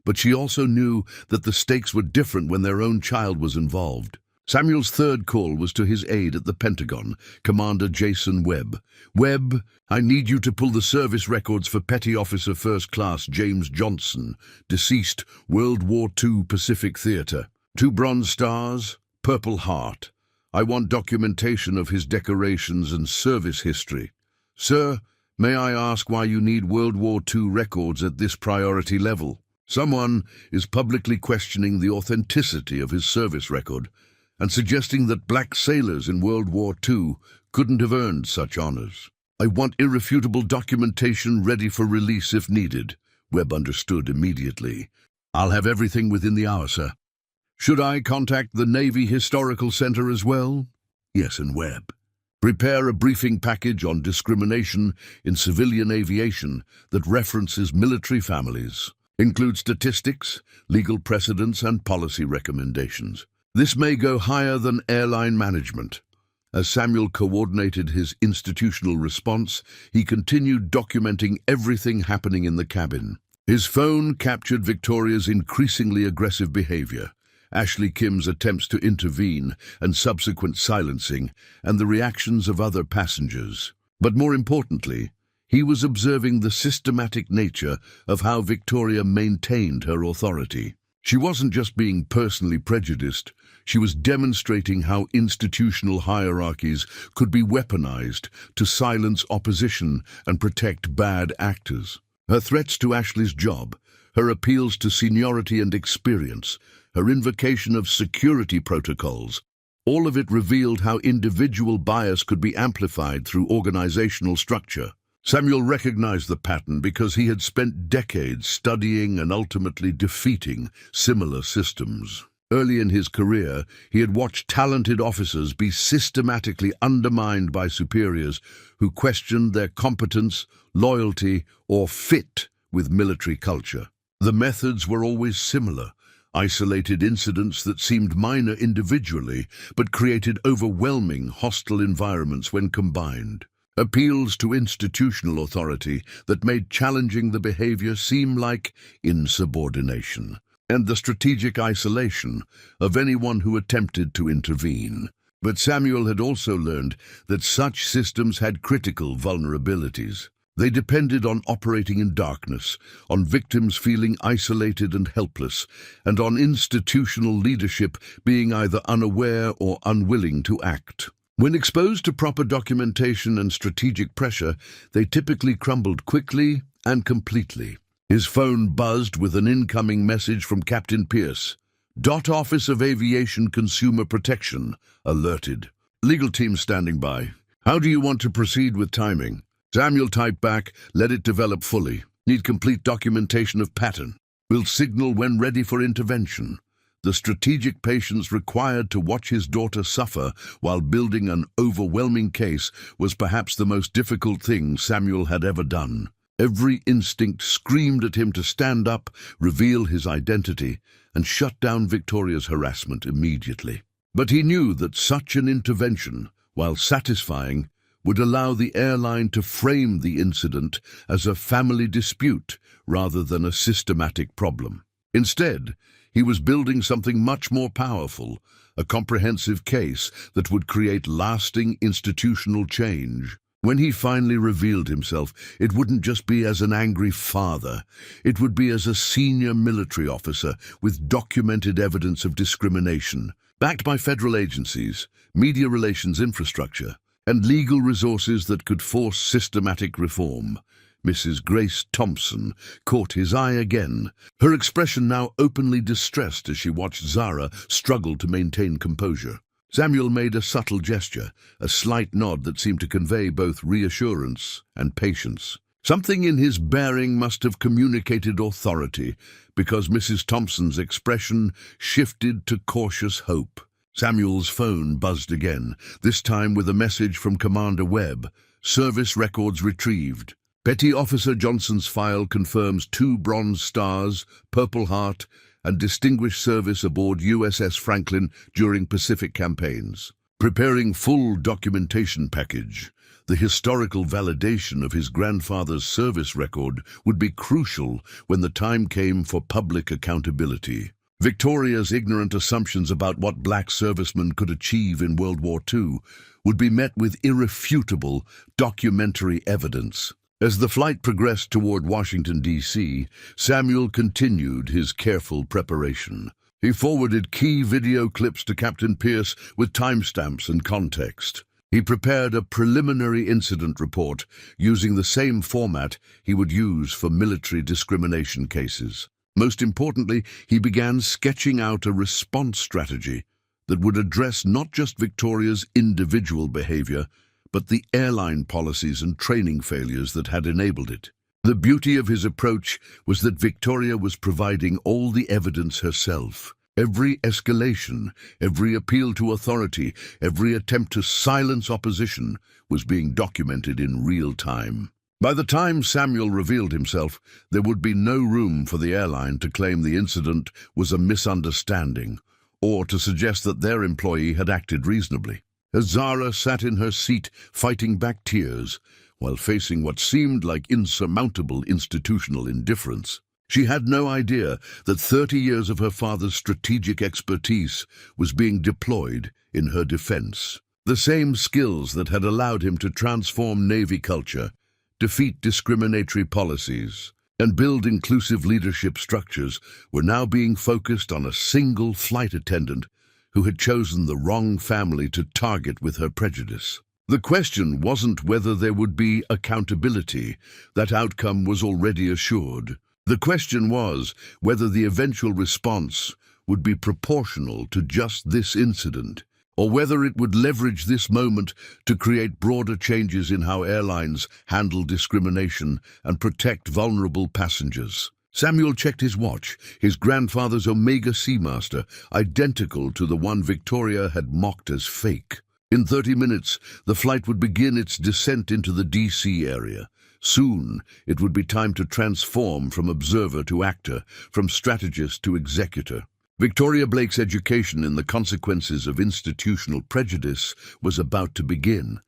but she also knew that the stakes were different when their own child was involved. Samuel's third call was to his aide at the Pentagon, Commander Jason Webb. "Webb, I need you to pull the service records for Petty Officer First Class James Johnson, deceased, World War II Pacific Theater. 2 Bronze Stars, Purple Heart. I want documentation of his decorations and service history. Sir, may I ask why you need World War II records at this priority level?" Someone is publicly questioning the authenticity of his service record and suggesting that black sailors in World War II couldn't have earned such honors. "I want irrefutable documentation ready for release if needed," Webb understood immediately. "I'll have everything within the hour, sir." "Should I contact the Navy Historical Center as well?" "Yes, and Webb. Prepare a briefing package on discrimination in civilian aviation that references military families. Include statistics, legal precedents, and policy recommendations. This may go higher than airline management." As Samuel coordinated his institutional response, he continued documenting everything happening in the cabin. His phone captured Victoria's increasingly aggressive behavior, Ashley Kim's attempts to intervene and subsequent silencing, and the reactions of other passengers. But more importantly, he was observing the systematic nature of how Victoria maintained her authority. She wasn't just being personally prejudiced, she was demonstrating how institutional hierarchies could be weaponized to silence opposition and protect bad actors. Her threats to Ashley's job, her appeals to seniority and experience, her invocation of security protocols, all of it revealed how individual bias could be amplified through organizational structure. Samuel recognized the pattern because he had spent decades studying and ultimately defeating similar systems. Early in his career, he had watched talented officers be systematically undermined by superiors who questioned their competence, loyalty, or fit with military culture. The methods were always similar: isolated incidents that seemed minor individually but created overwhelming hostile environments when combined. Appeals to institutional authority that made challenging the behavior seem like insubordination, and the strategic isolation of anyone who attempted to intervene. But Samuel had also learned that such systems had critical vulnerabilities. They depended on operating in darkness, on victims feeling isolated and helpless, and on institutional leadership being either unaware or unwilling to act. When exposed to proper documentation and strategic pressure, they typically crumbled quickly and completely. His phone buzzed with an incoming message from Captain Pierce. "Office of Aviation Consumer Protection, alerted. Legal team standing by. How do you want to proceed with timing?" Samuel typed back, "Let it develop fully. Need complete documentation of pattern. Will signal when ready for intervention." The strategic patience required to watch his daughter suffer while building an overwhelming case was perhaps the most difficult thing Samuel had ever done. Every instinct screamed at him to stand up, reveal his identity, and shut down Victoria's harassment immediately. But he knew that such an intervention, while satisfying, would allow the airline to frame the incident as a family dispute rather than a systematic problem. Instead, he was building something much more powerful, a comprehensive case that would create lasting institutional change. When he finally revealed himself, it wouldn't just be as an angry father. It would be as a senior military officer with documented evidence of discrimination, backed by federal agencies, media relations infrastructure, and legal resources that could force systematic reform. Mrs. Grace Thompson caught his eye again, her expression now openly distressed as she watched Zara struggle to maintain composure. Samuel made a subtle gesture, a slight nod that seemed to convey both reassurance and patience. Something in his bearing must have communicated authority, because Mrs. Thompson's expression shifted to cautious hope. Samuel's phone buzzed again, this time with a message from Commander Webb. "Service records retrieved. Petty Officer Johnson's file confirms 2 Bronze Stars, Purple Heart, and distinguished service aboard USS Franklin during Pacific campaigns. Preparing full documentation package." The historical validation of his grandfather's service record would be crucial when the time came for public accountability. Victoria's ignorant assumptions about what black servicemen could achieve in World War II would be met with irrefutable documentary evidence. As the flight progressed toward Washington, D.C., Samuel continued his careful preparation. He forwarded key video clips to Captain Pierce with timestamps and context. He prepared a preliminary incident report using the same format he would use for military discrimination cases. Most importantly, he began sketching out a response strategy that would address not just Victoria's individual behavior, but the airline policies and training failures that had enabled it. The beauty of his approach was that Victoria was providing all the evidence herself. Every escalation, every appeal to authority, every attempt to silence opposition was being documented in real time. By the time Samuel revealed himself, there would be no room for the airline to claim the incident was a misunderstanding or to suggest that their employee had acted reasonably. As Zara sat in her seat fighting back tears while facing what seemed like insurmountable institutional indifference, she had no idea that 30 years of her father's strategic expertise was being deployed in her defense. The same skills that had allowed him to transform Navy culture, defeat discriminatory policies, and build inclusive leadership structures were now being focused on a single flight attendant who had chosen the wrong family to target with her prejudice. The question wasn't whether there would be accountability. That outcome was already assured. The question was whether the eventual response would be proportional to just this incident, or whether it would leverage this moment to create broader changes in how airlines handle discrimination and protect vulnerable passengers. Samuel checked his watch, his grandfather's Omega Seamaster, identical to the one Victoria had mocked as fake. In 30 minutes, the flight would begin its descent into the D.C. area. Soon, it would be time to transform from observer to actor, from strategist to executor. Victoria Blake's education in the consequences of institutional prejudice was about to begin.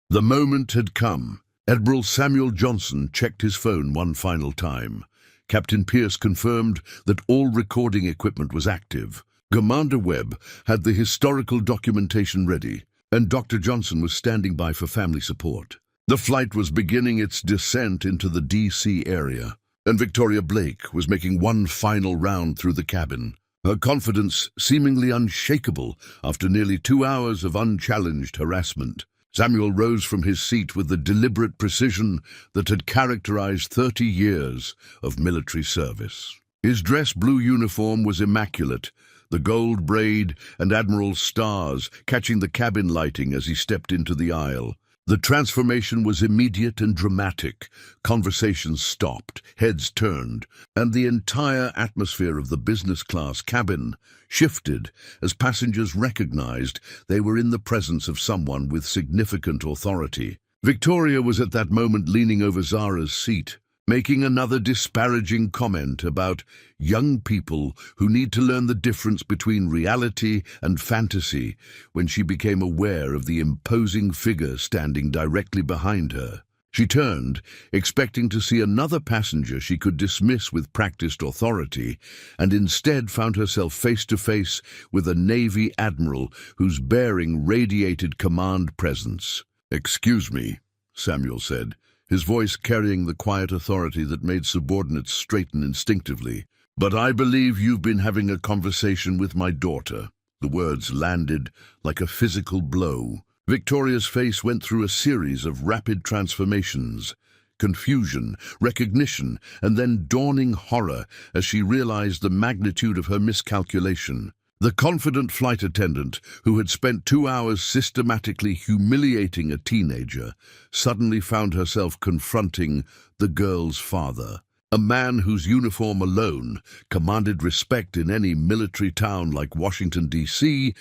The moment had come. Admiral Samuel Johnson checked his phone one final time. Captain Pierce confirmed that all recording equipment was active. Commander Webb had the historical documentation ready, and Dr. Johnson was standing by for family support. The flight was beginning its descent into the D.C. area, and Victoria Blake was making one final round through the cabin, her confidence seemingly unshakable after nearly 2 hours of unchallenged harassment. Samuel rose from his seat with the deliberate precision that had characterized 30 years of military service. His dress blue uniform was immaculate, the gold braid and Admiral's stars catching the cabin lighting as he stepped into the aisle. The transformation was immediate and dramatic. Conversations stopped, heads turned, and the entire atmosphere of the business-class cabin shifted as passengers recognized they were in the presence of someone with significant authority. Victoria was at that moment leaning over Zara's seat, making another disparaging comment about young people who need to learn the difference between reality and fantasy when she became aware of the imposing figure standing directly behind her. She turned, expecting to see another passenger she could dismiss with practiced authority, and instead found herself face to face with a Navy admiral whose bearing radiated command presence. "Excuse me," Samuel said, his voice carrying the quiet authority that made subordinates straighten instinctively. "But I believe you've been having a conversation with my daughter." The words landed like a physical blow. Victoria's face went through a series of rapid transformations. Confusion, recognition, and then dawning horror as she realized the magnitude of her miscalculation. The confident flight attendant, who had spent 2 hours systematically humiliating a teenager, suddenly found herself confronting the girl's father, a man whose uniform alone commanded respect in any military town like Washington, D.C.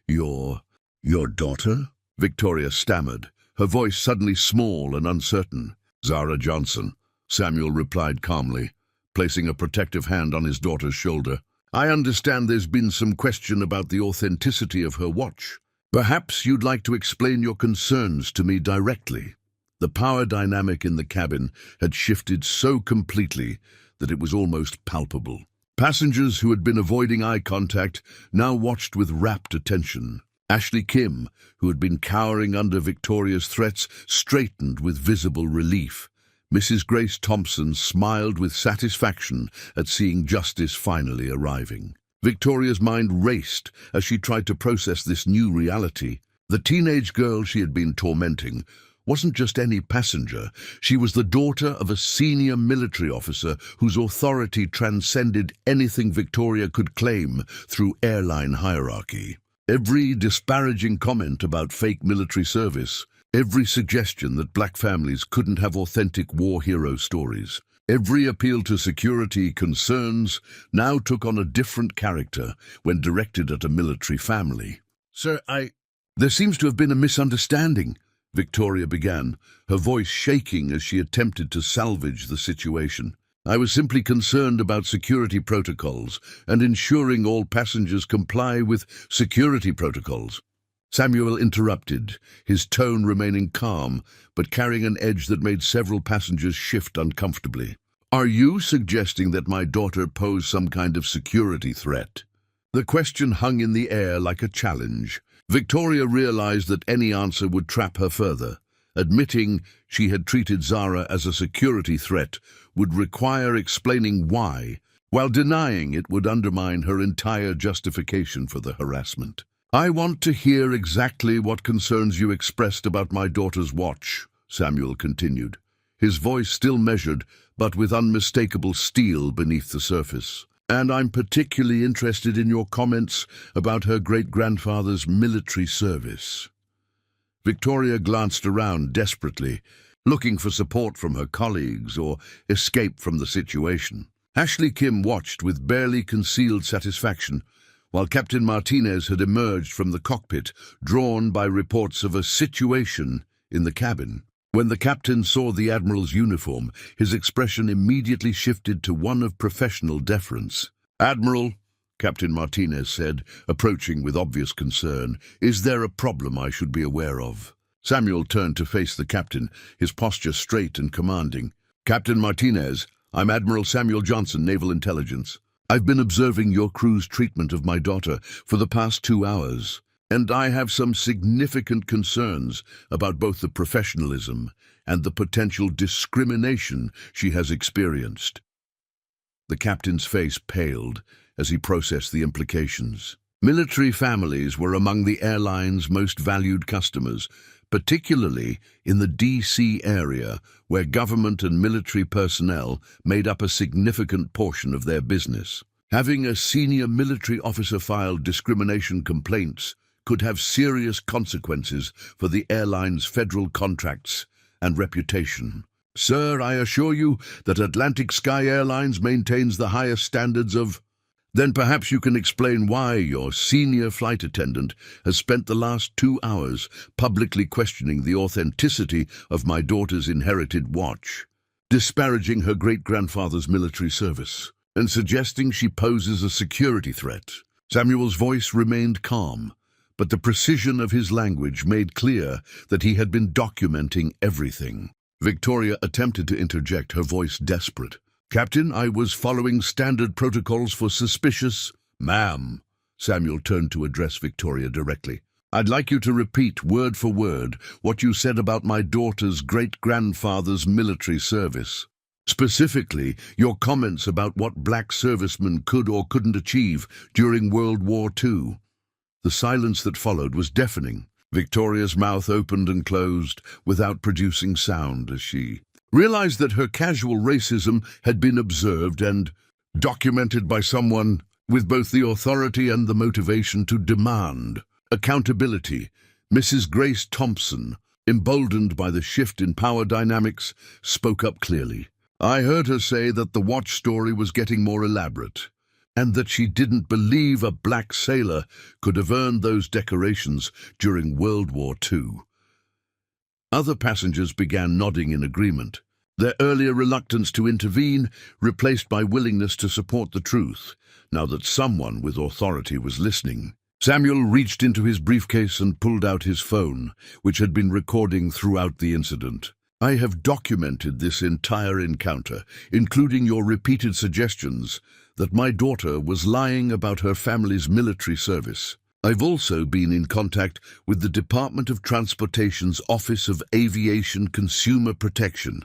Your daughter?" Victoria stammered, her voice suddenly small and uncertain. "Zara Johnson," Samuel replied calmly, placing a protective hand on his daughter's shoulder. "I understand there's been some question about the authenticity of her watch. Perhaps you'd like to explain your concerns to me directly. The power dynamic in the cabin had shifted so completely that it was almost palpable. Passengers who had been avoiding eye contact now watched with rapt attention. Ashley Kim, who had been cowering under Victoria's threats, straightened with visible relief. Mrs. Grace Thompson smiled with satisfaction at seeing justice finally arriving. Victoria's mind raced as she tried to process this new reality. The teenage girl she had been tormenting wasn't just any passenger. She was the daughter of a senior military officer whose authority transcended anything Victoria could claim through airline hierarchy. Every disparaging comment about fake military service, every suggestion that black families couldn't have authentic war hero stories, every appeal to security concerns now took on a different character when directed at a military family. "Sir, There seems to have been a misunderstanding," Victoria began, her voice shaking as she attempted to salvage the situation. "I was simply concerned about security protocols and ensuring all passengers comply with security protocols." Samuel interrupted, his tone remaining calm, but carrying an edge that made several passengers shift uncomfortably. "Are you suggesting that my daughter posed some kind of security threat?" The question hung in the air like a challenge. Victoria realized that any answer would trap her further. Admitting she had treated Zara as a security threat would require explaining why, while denying it would undermine her entire justification for the harassment. "I want to hear exactly what concerns you expressed about my daughter's watch," Samuel continued, his voice still measured, but with unmistakable steel beneath the surface. "And I'm particularly interested in your comments about her great-grandfather's military service." Victoria glanced around desperately, looking for support from her colleagues or escape from the situation. Ashley Kim watched with barely concealed satisfaction, while Captain Martinez had emerged from the cockpit, drawn by reports of a situation in the cabin. When the captain saw the Admiral's uniform, his expression immediately shifted to one of professional deference. "Admiral," Captain Martinez said, approaching with obvious concern, "is there a problem I should be aware of?" Samuel turned to face the captain, his posture straight and commanding. "Captain Martinez, I'm Admiral Samuel Johnson, Naval Intelligence. I've been observing your crew's treatment of my daughter for the past 2 hours. And I have some significant concerns about both the professionalism and the potential discrimination she has experienced." The captain's face paled as he processed the implications. Military families were among the airline's most valued customers, particularly in the DC area, where government and military personnel made up a significant portion of their business. Having a senior military officer file discrimination complaints could have serious consequences for the airline's federal contracts and reputation. "Sir, I assure you that Atlantic Sky Airlines maintains the highest standards of—" "Then perhaps you can explain why your senior flight attendant has spent the last 2 hours publicly questioning the authenticity of my daughter's inherited watch, disparaging her great-grandfather's military service, and suggesting she poses a security threat." Samuel's voice remained calm, but the precision of his language made clear that he had been documenting everything. Victoria attempted to interject, her voice desperate. "Captain, I was following standard protocols for suspicious—" "Ma'am," Samuel turned to address Victoria directly, "I'd like you to repeat word for word what you said about my daughter's great-grandfather's military service. Specifically, your comments about what black servicemen could or couldn't achieve during World War II. The silence that followed was deafening. Victoria's mouth opened and closed without producing sound as she realized that her casual racism had been observed and documented by someone with both the authority and the motivation to demand accountability. Mrs. Grace Thompson, emboldened by the shift in power dynamics, spoke up clearly. "I heard her say that the watch story was getting more elaborate, and that she didn't believe a black sailor could have earned those decorations during World War II. Other passengers began nodding in agreement, their earlier reluctance to intervene replaced by willingness to support the truth, now that someone with authority was listening. Samuel reached into his briefcase and pulled out his phone, which had been recording throughout the incident. I have documented this entire encounter, including your repeated suggestions that my daughter was lying about her family's military service. I've also been in contact with the Department of Transportation's Office of Aviation Consumer Protection,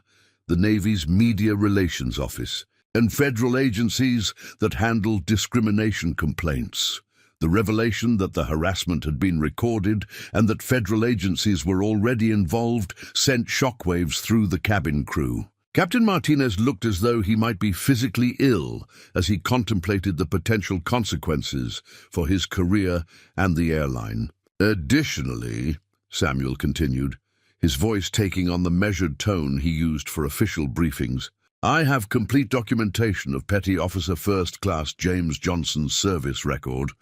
the Navy's Media Relations Office, and federal agencies that handle discrimination complaints. The revelation that the harassment had been recorded and that federal agencies were already involved sent shockwaves through the cabin crew. Captain Martinez looked as though he might be physically ill as he contemplated the potential consequences for his career and the airline. Additionally, Samuel continued, his voice taking on the measured tone he used for official briefings, I have complete documentation of Petty Officer First Class James Johnson's service record,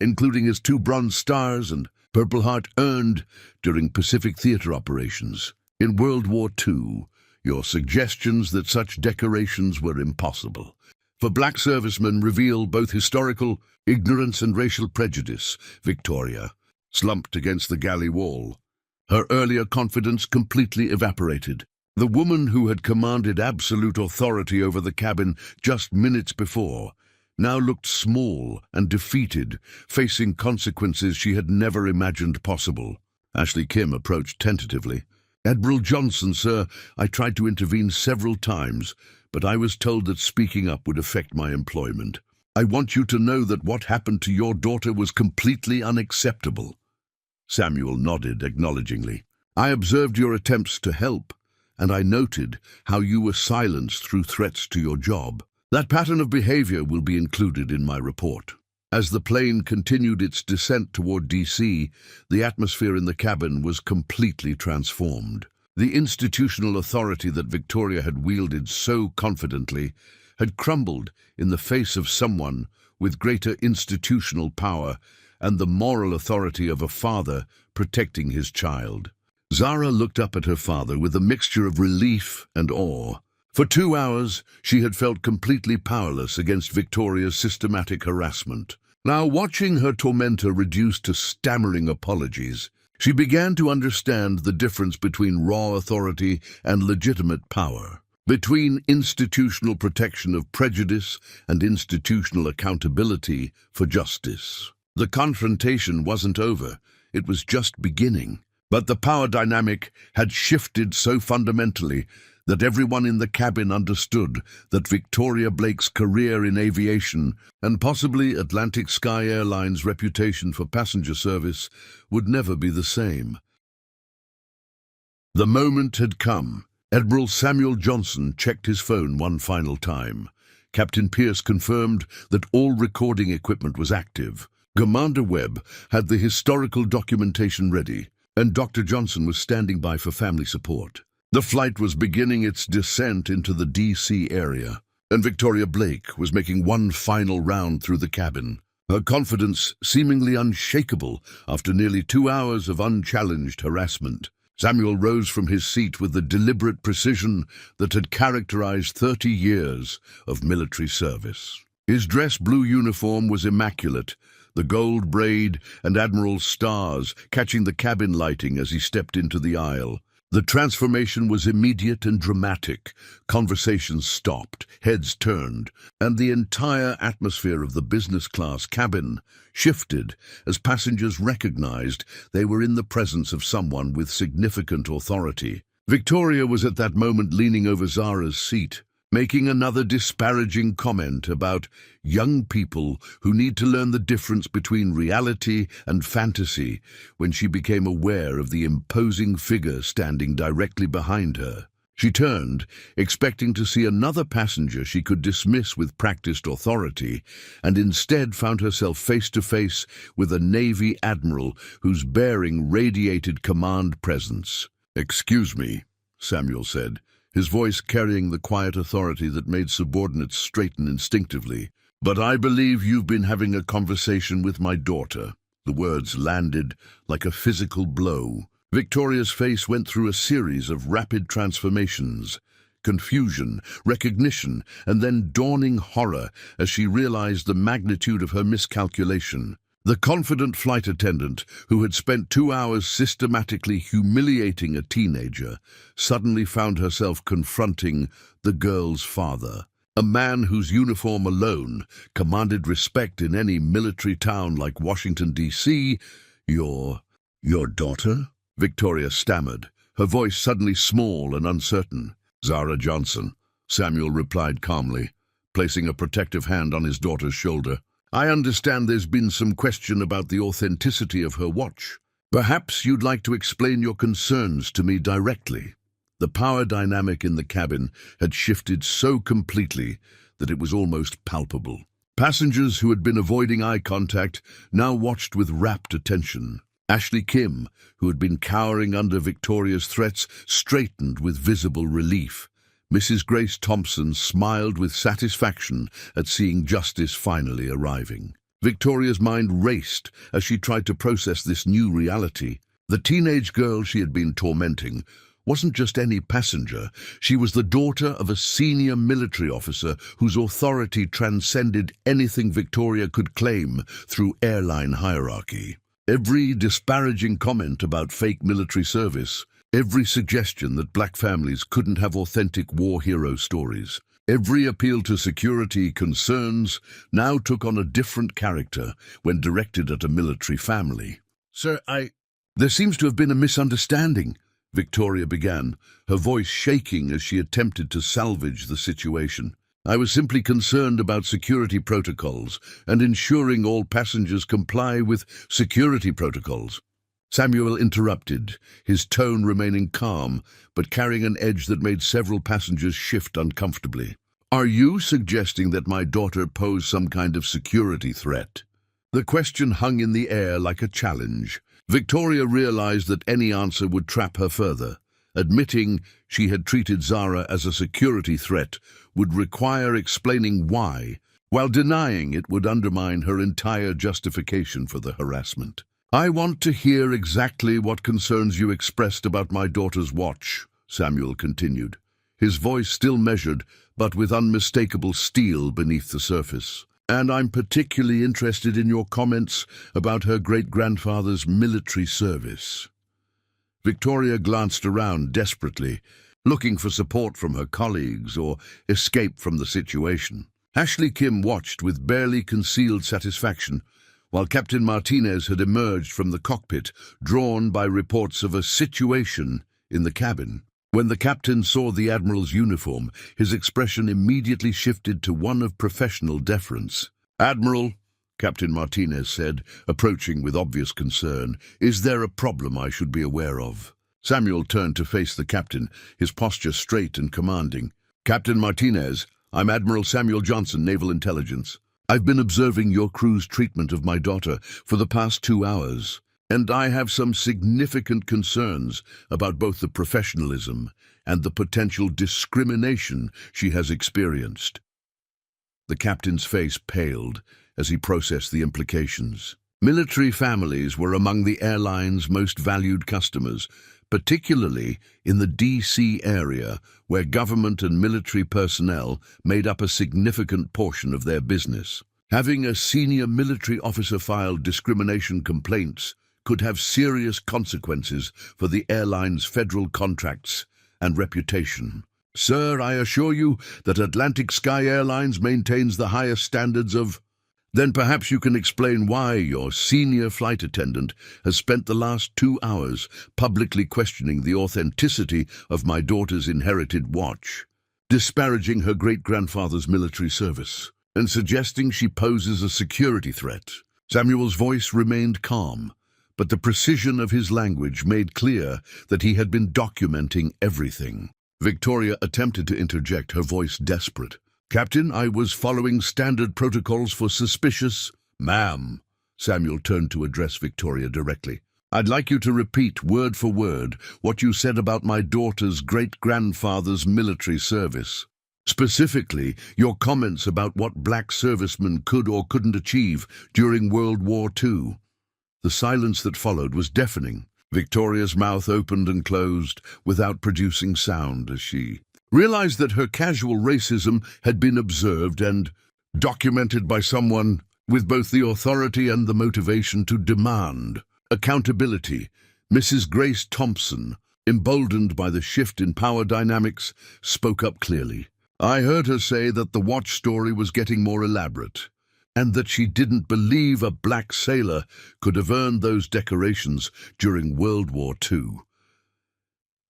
including his 2 Bronze Stars and Purple Heart earned during Pacific Theater operations. In World War II, your suggestions that such decorations were impossible for black servicemen reveal both historical ignorance and racial prejudice. Victoria slumped against the galley wall. Her earlier confidence completely evaporated. The woman who had commanded absolute authority over the cabin just minutes before now looked small and defeated, facing consequences she had never imagined possible. Ashley Kim approached tentatively. Admiral Johnson, sir, I tried to intervene several times, but I was told that speaking up would affect my employment. I want you to know that what happened to your daughter was completely unacceptable. Samuel nodded acknowledgingly. I observed your attempts to help, and I noted how you were silenced through threats to your job. That pattern of behavior will be included in my report. As the plane continued its descent toward D.C., the atmosphere in the cabin was completely transformed. The institutional authority that Victoria had wielded so confidently had crumbled in the face of someone with greater institutional power and the moral authority of a father protecting his child. Zara looked up at her father with a mixture of relief and awe. For 2 hours, she had felt completely powerless against Victoria's systematic harassment. Now, watching her tormentor reduced to stammering apologies, she began to understand the difference between raw authority and legitimate power, between institutional protection of prejudice and institutional accountability for justice. The confrontation wasn't over, it was just beginning. But the power dynamic had shifted so fundamentally that everyone in the cabin understood that Victoria Blake's career in aviation and possibly Atlantic Sky Airlines' reputation for passenger service would never be the same. The moment had come. Admiral Samuel Johnson checked his phone one final time. Captain Pierce confirmed that all recording equipment was active. Commander Webb had the historical documentation ready, and Dr. Johnson was standing by for family support. The flight was beginning its descent into the D.C. area, and Victoria Blake was making one final round through the cabin, her confidence seemingly unshakable after nearly 2 hours of unchallenged harassment. Samuel rose from his seat with the deliberate precision that had characterized 30 years of military service. His dress blue uniform was immaculate, the gold braid and Admiral's stars catching the cabin lighting as he stepped into the aisle. The transformation was immediate and dramatic. Conversations stopped, heads turned, and the entire atmosphere of the business-class cabin shifted as passengers recognized they were in the presence of someone with significant authority. Victoria was at that moment leaning over Zara's seat, making another disparaging comment about young people who need to learn the difference between reality and fantasy when she became aware of the imposing figure standing directly behind her. She turned, expecting to see another passenger she could dismiss with practiced authority, and instead found herself face to face with a Navy admiral whose bearing radiated command presence. "Excuse me," Samuel said, his voice carrying the quiet authority that made subordinates straighten instinctively. "But I believe you've been having a conversation with my daughter." The words landed like a physical blow. Victoria's face went through a series of rapid transformations. Confusion, recognition, and then dawning horror as she realized the magnitude of her miscalculation. The confident flight attendant, who had spent 2 hours systematically humiliating a teenager, suddenly found herself confronting the girl's father, a man whose uniform alone commanded respect in any military town like Washington, D.C. Your daughter? Victoria stammered, her voice suddenly small and uncertain. Zara Johnson, Samuel replied calmly, placing a protective hand on his daughter's shoulder. I understand there's been some question about the authenticity of her watch. Perhaps you'd like to explain your concerns to me directly. The power dynamic in the cabin had shifted so completely that it was almost palpable. Passengers who had been avoiding eye contact now watched with rapt attention. Ashley Kim, who had been cowering under Victoria's threats, straightened with visible relief. Mrs. Grace Thompson smiled with satisfaction at seeing justice finally arriving. Victoria's mind raced as she tried to process this new reality. The teenage girl she had been tormenting wasn't just any passenger. She was the daughter of a senior military officer whose authority transcended anything Victoria could claim through airline hierarchy. Every disparaging comment about fake military service, every suggestion that black families couldn't have authentic war hero stories, every appeal to security concerns now took on a different character when directed at a military family. Sir, There seems to have been a misunderstanding, Victoria began, her voice shaking as she attempted to salvage the situation. I was simply concerned about security protocols and ensuring all passengers comply with security protocols. Samuel interrupted, his tone remaining calm, but carrying an edge that made several passengers shift uncomfortably. Are you suggesting that my daughter posed some kind of security threat? The question hung in the air like a challenge. Victoria realized that any answer would trap her further. Admitting she had treated Zara as a security threat would require explaining why, while denying it would undermine her entire justification for the harassment. I want to hear exactly what concerns you expressed about my daughter's watch, Samuel continued, his voice still measured, but with unmistakable steel beneath the surface. And I'm particularly interested in your comments about her great-grandfather's military service. Victoria glanced around desperately, looking for support from her colleagues or escape from the situation. Ashley Kim watched with barely concealed satisfaction, while Captain Martinez had emerged from the cockpit, drawn by reports of a situation in the cabin. When the captain saw the Admiral's uniform, his expression immediately shifted to one of professional deference. Admiral, Captain Martinez said, approaching with obvious concern, is there a problem I should be aware of? Samuel turned to face the captain, his posture straight and commanding. Captain Martinez, I'm Admiral Samuel Johnson, Naval Intelligence. I've been observing your crew's treatment of my daughter for the past 2 hours, and I have some significant concerns about both the professionalism and the potential discrimination she has experienced. The captain's face paled as he processed the implications. Military families were among the airline's most valued customers, particularly in the D.C. area, where government and military personnel made up a significant portion of their business. Having a senior military officer file discrimination complaints could have serious consequences for the airline's federal contracts and reputation. Sir, I assure you that Atlantic Sky Airlines maintains the highest standards of... Then perhaps you can explain why your senior flight attendant has spent the last 2 hours publicly questioning the authenticity of my daughter's inherited watch, disparaging her great-grandfather's military service, and suggesting she poses a security threat. Samuel's voice remained calm, but the precision of his language made clear that he had been documenting everything. Victoria attempted to interject, her voice desperate. Captain, I was following standard protocols for suspicious... Ma'am, Samuel turned to address Victoria directly. I'd like you to repeat word for word what you said about my daughter's great-grandfather's military service. Specifically, your comments about what black servicemen could or couldn't achieve during World War II. The silence that followed was deafening. Victoria's mouth opened and closed without producing sound as she realized that her casual racism had been observed and documented by someone with both the authority and the motivation to demand accountability. Mrs. Grace Thompson, emboldened by the shift in power dynamics, spoke up clearly. I heard her say that the watch story was getting more elaborate, and that she didn't believe a black sailor could have earned those decorations during World War II.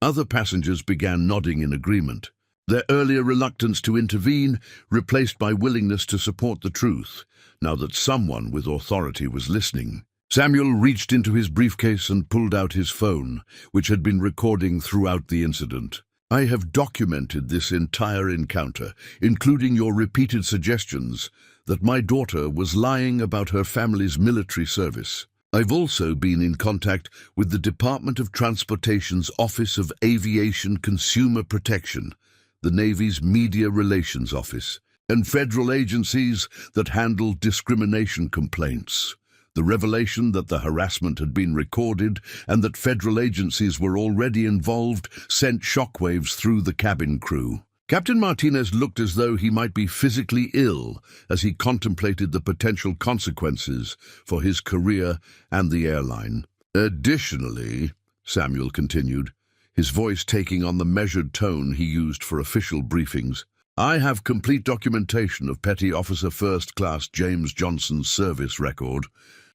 Other passengers began nodding in agreement, their earlier reluctance to intervene replaced by willingness to support the truth, now that someone with authority was listening. Samuel reached into his briefcase and pulled out his phone, which had been recording throughout the incident. I have documented this entire encounter, including your repeated suggestions that my daughter was lying about her family's military service. I've also been in contact with the Department of Transportation's Office of Aviation Consumer Protection, the Navy's Media Relations Office, and federal agencies that handle discrimination complaints. The revelation that the harassment had been recorded and that federal agencies were already involved sent shockwaves through the cabin crew. Captain Martinez looked as though he might be physically ill as he contemplated the potential consequences for his career and the airline. Additionally, Samuel continued, his voice taking on the measured tone he used for official briefings, I have complete documentation of Petty Officer First Class James Johnson's service record,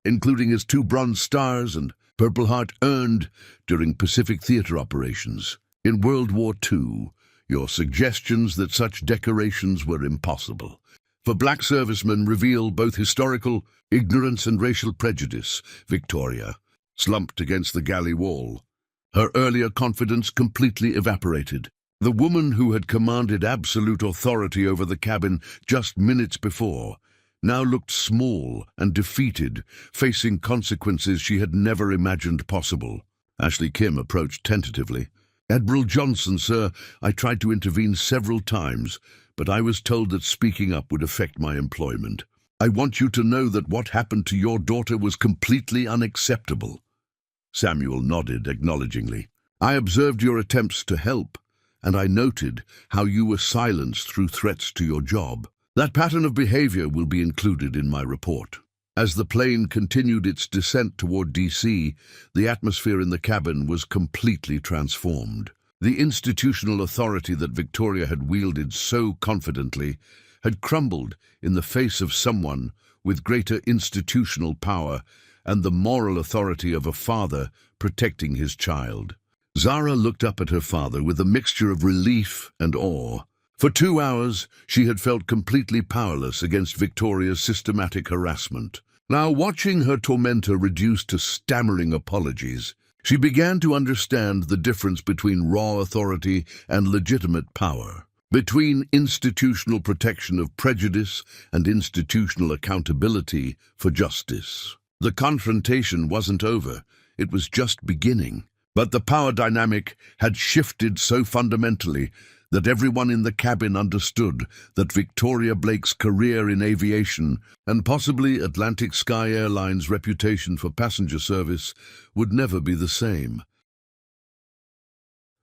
including his 2 Bronze Stars and Purple Heart earned during Pacific Theater operations. In World War II, your suggestions that such decorations were impossible for black servicemen reveal both historical ignorance and racial prejudice. Victoria slumped against the galley wall. Her earlier confidence completely evaporated. The woman who had commanded absolute authority over the cabin just minutes before now looked small and defeated, facing consequences she had never imagined possible. Ashley Kim approached tentatively. Admiral Johnson, sir, I tried to intervene several times, but I was told that speaking up would affect my employment. I want you to know that what happened to your daughter was completely unacceptable. Samuel nodded acknowledgingly. I observed your attempts to help, and I noted how you were silenced through threats to your job. That pattern of behavior will be included in my report. As the plane continued its descent toward D.C., the atmosphere in the cabin was completely transformed. The institutional authority that Victoria had wielded so confidently had crumbled in the face of someone with greater institutional power and the moral authority of a father protecting his child. Zara looked up at her father with a mixture of relief and awe. For 2 hours, she had felt completely powerless against Victoria's systematic harassment. Now, watching her tormentor reduced to stammering apologies, she began to understand the difference between raw authority and legitimate power, between institutional protection of prejudice and institutional accountability for justice. The confrontation wasn't over, it was just beginning. But the power dynamic had shifted so fundamentally that everyone in the cabin understood that Victoria Blake's career in aviation and possibly Atlantic Sky Airlines' reputation for passenger service would never be the same.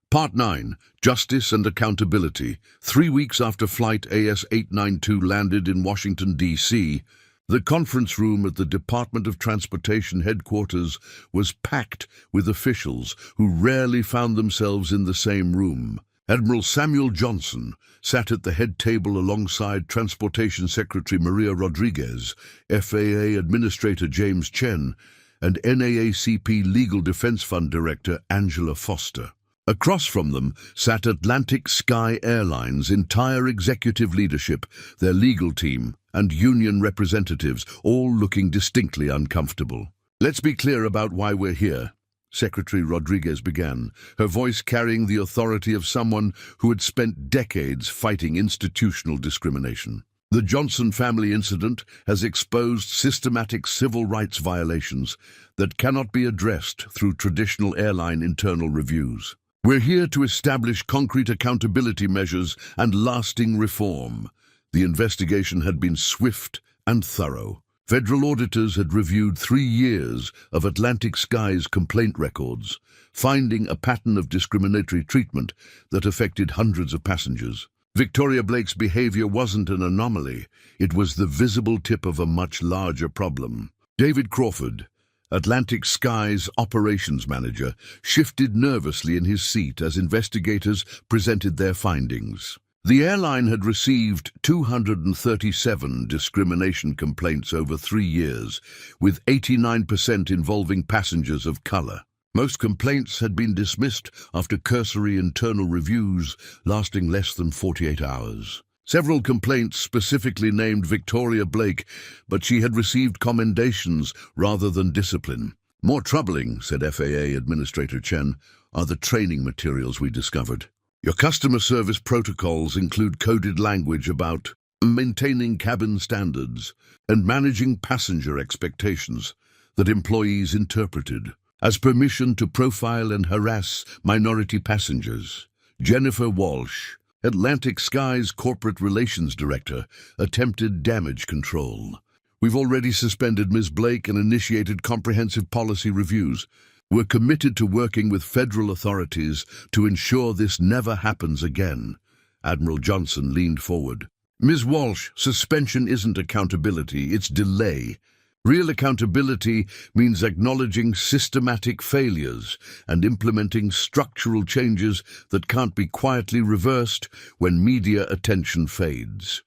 Part 9. Justice and Accountability. 3 weeks after Flight AS-892 landed in Washington, D.C., the conference room at the Department of Transportation headquarters was packed with officials who rarely found themselves in the same room. Admiral Samuel Johnson sat at the head table alongside Transportation Secretary Maria Rodriguez, FAA Administrator James Chen, and NAACP Legal Defense Fund Director Angela Foster. Across from them sat Atlantic Sky Airlines' entire executive leadership, their legal team, and union representatives, all looking distinctly uncomfortable. Let's be clear about why we're here, Secretary Rodriguez began, her voice carrying the authority of someone who had spent decades fighting institutional discrimination. The Johnson family incident has exposed systematic civil rights violations that cannot be addressed through traditional airline internal reviews. We're here to establish concrete accountability measures and lasting reform. The investigation had been swift and thorough. Federal auditors had reviewed 3 years of Atlantic Sky's complaint records, finding a pattern of discriminatory treatment that affected hundreds of passengers. Victoria Blake's behavior wasn't an anomaly. It was the visible tip of a much larger problem. David Crawford, Atlantic Sky's operations manager, shifted nervously in his seat as investigators presented their findings. The airline had received 237 discrimination complaints over 3 years, with 89% involving passengers of color. Most complaints had been dismissed after cursory internal reviews lasting less than 48 hours. Several complaints specifically named Victoria Blake, but she had received commendations rather than discipline. More troubling, said FAA Administrator Chen, are the training materials we discovered. Your customer service protocols include coded language about maintaining cabin standards and managing passenger expectations that employees interpreted as permission to profile and harass minority passengers. Jennifer Walsh, Atlantic Sky's Corporate Relations Director, attempted damage control. We've already suspended Ms. Blake and initiated comprehensive policy reviews. We're committed to working with federal authorities to ensure this never happens again. Admiral Johnson leaned forward. Ms. Walsh, suspension isn't accountability, it's delay. Real accountability means acknowledging systematic failures and implementing structural changes that can't be quietly reversed when media attention fades.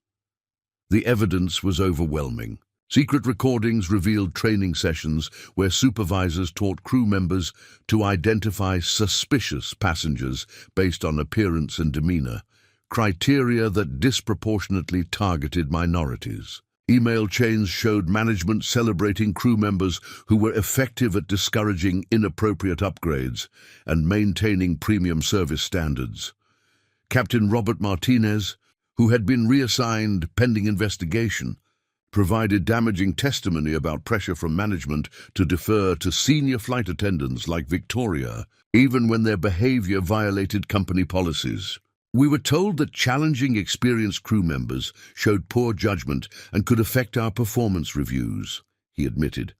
The evidence was overwhelming. Secret recordings revealed training sessions where supervisors taught crew members to identify suspicious passengers based on appearance and demeanor, criteria that disproportionately targeted minorities. Email chains showed management celebrating crew members who were effective at discouraging inappropriate upgrades and maintaining premium service standards. Captain Robert Martinez, who had been reassigned pending investigation, provided damaging testimony about pressure from management to defer to senior flight attendants like Victoria, even when their behavior violated company policies. We were told that challenging experienced crew members showed poor judgment and could affect our performance reviews, he admitted.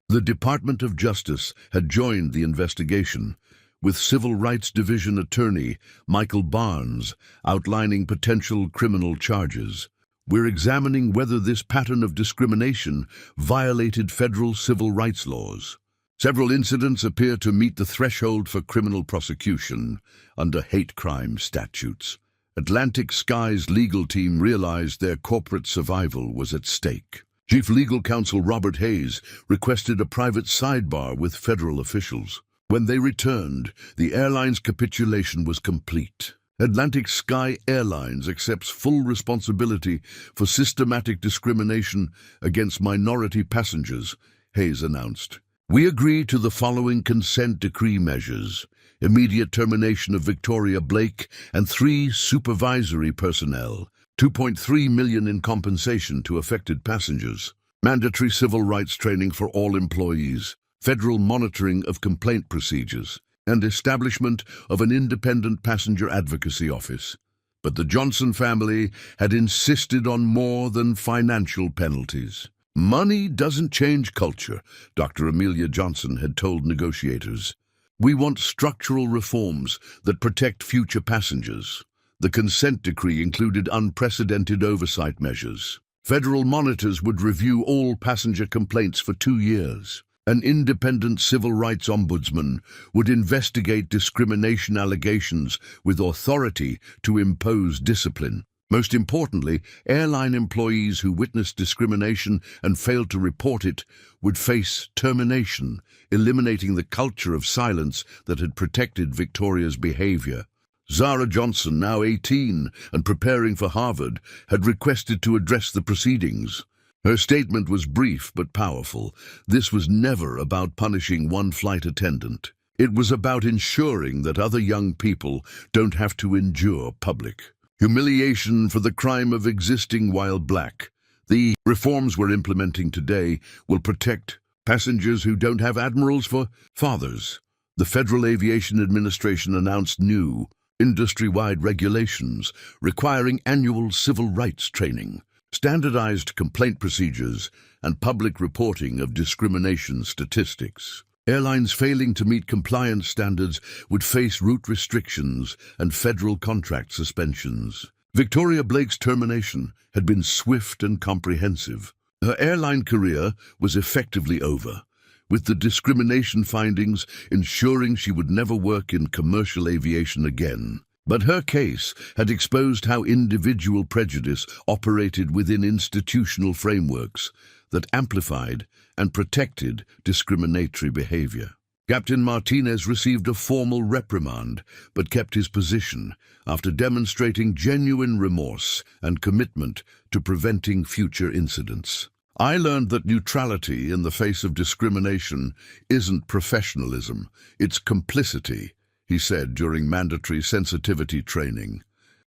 The Department of Justice had joined the investigation, with Civil Rights Division Attorney Michael Barnes outlining potential criminal charges. We're examining whether this pattern of discrimination violated federal civil rights laws. Several incidents appear to meet the threshold for criminal prosecution under hate crime statutes. Atlantic Sky's legal team realized their corporate survival was at stake. Chief Legal Counsel Robert Hayes requested a private sidebar with federal officials. When they returned, the airline's capitulation was complete. Atlantic Sky Airlines accepts full responsibility for systematic discrimination against minority passengers, Hayes announced. We agree to the following consent decree measures: immediate termination of Victoria Blake and 3 supervisory personnel, $2.3 million in compensation to affected passengers, mandatory civil rights training for all employees, federal monitoring of complaint procedures, and establishment of an independent passenger advocacy office. But the Johnson family had insisted on more than financial penalties. Money doesn't change culture, Dr. Amelia Johnson had told negotiators. We want structural reforms that protect future passengers. The consent decree included unprecedented oversight measures. Federal monitors would review all passenger complaints for 2 years. An independent civil rights ombudsman would investigate discrimination allegations with authority to impose discipline. Most importantly, airline employees who witnessed discrimination and failed to report it would face termination, eliminating the culture of silence that had protected Victoria's behavior. Zara Johnson, now 18 and preparing for Harvard, had requested to address the proceedings. Her statement was brief but powerful. This was never about punishing one flight attendant. It was about ensuring that other young people don't have to endure public humiliation for the crime of existing while black. The reforms we're implementing today will protect passengers who don't have admirals for fathers. The Federal Aviation Administration announced new industry-wide regulations requiring annual civil rights training, standardized complaint procedures, and public reporting of discrimination statistics. Airlines failing to meet compliance standards would face route restrictions and federal contract suspensions. Victoria Blake's termination had been swift and comprehensive. Her airline career was effectively over, with the discrimination findings ensuring she would never work in commercial aviation again. But her case had exposed how individual prejudice operated within institutional frameworks that amplified and protected discriminatory behavior. Captain Martinez received a formal reprimand, but kept his position after demonstrating genuine remorse and commitment to preventing future incidents. "I learned that neutrality in the face of discrimination isn't professionalism, it's complicity," he said during mandatory sensitivity training.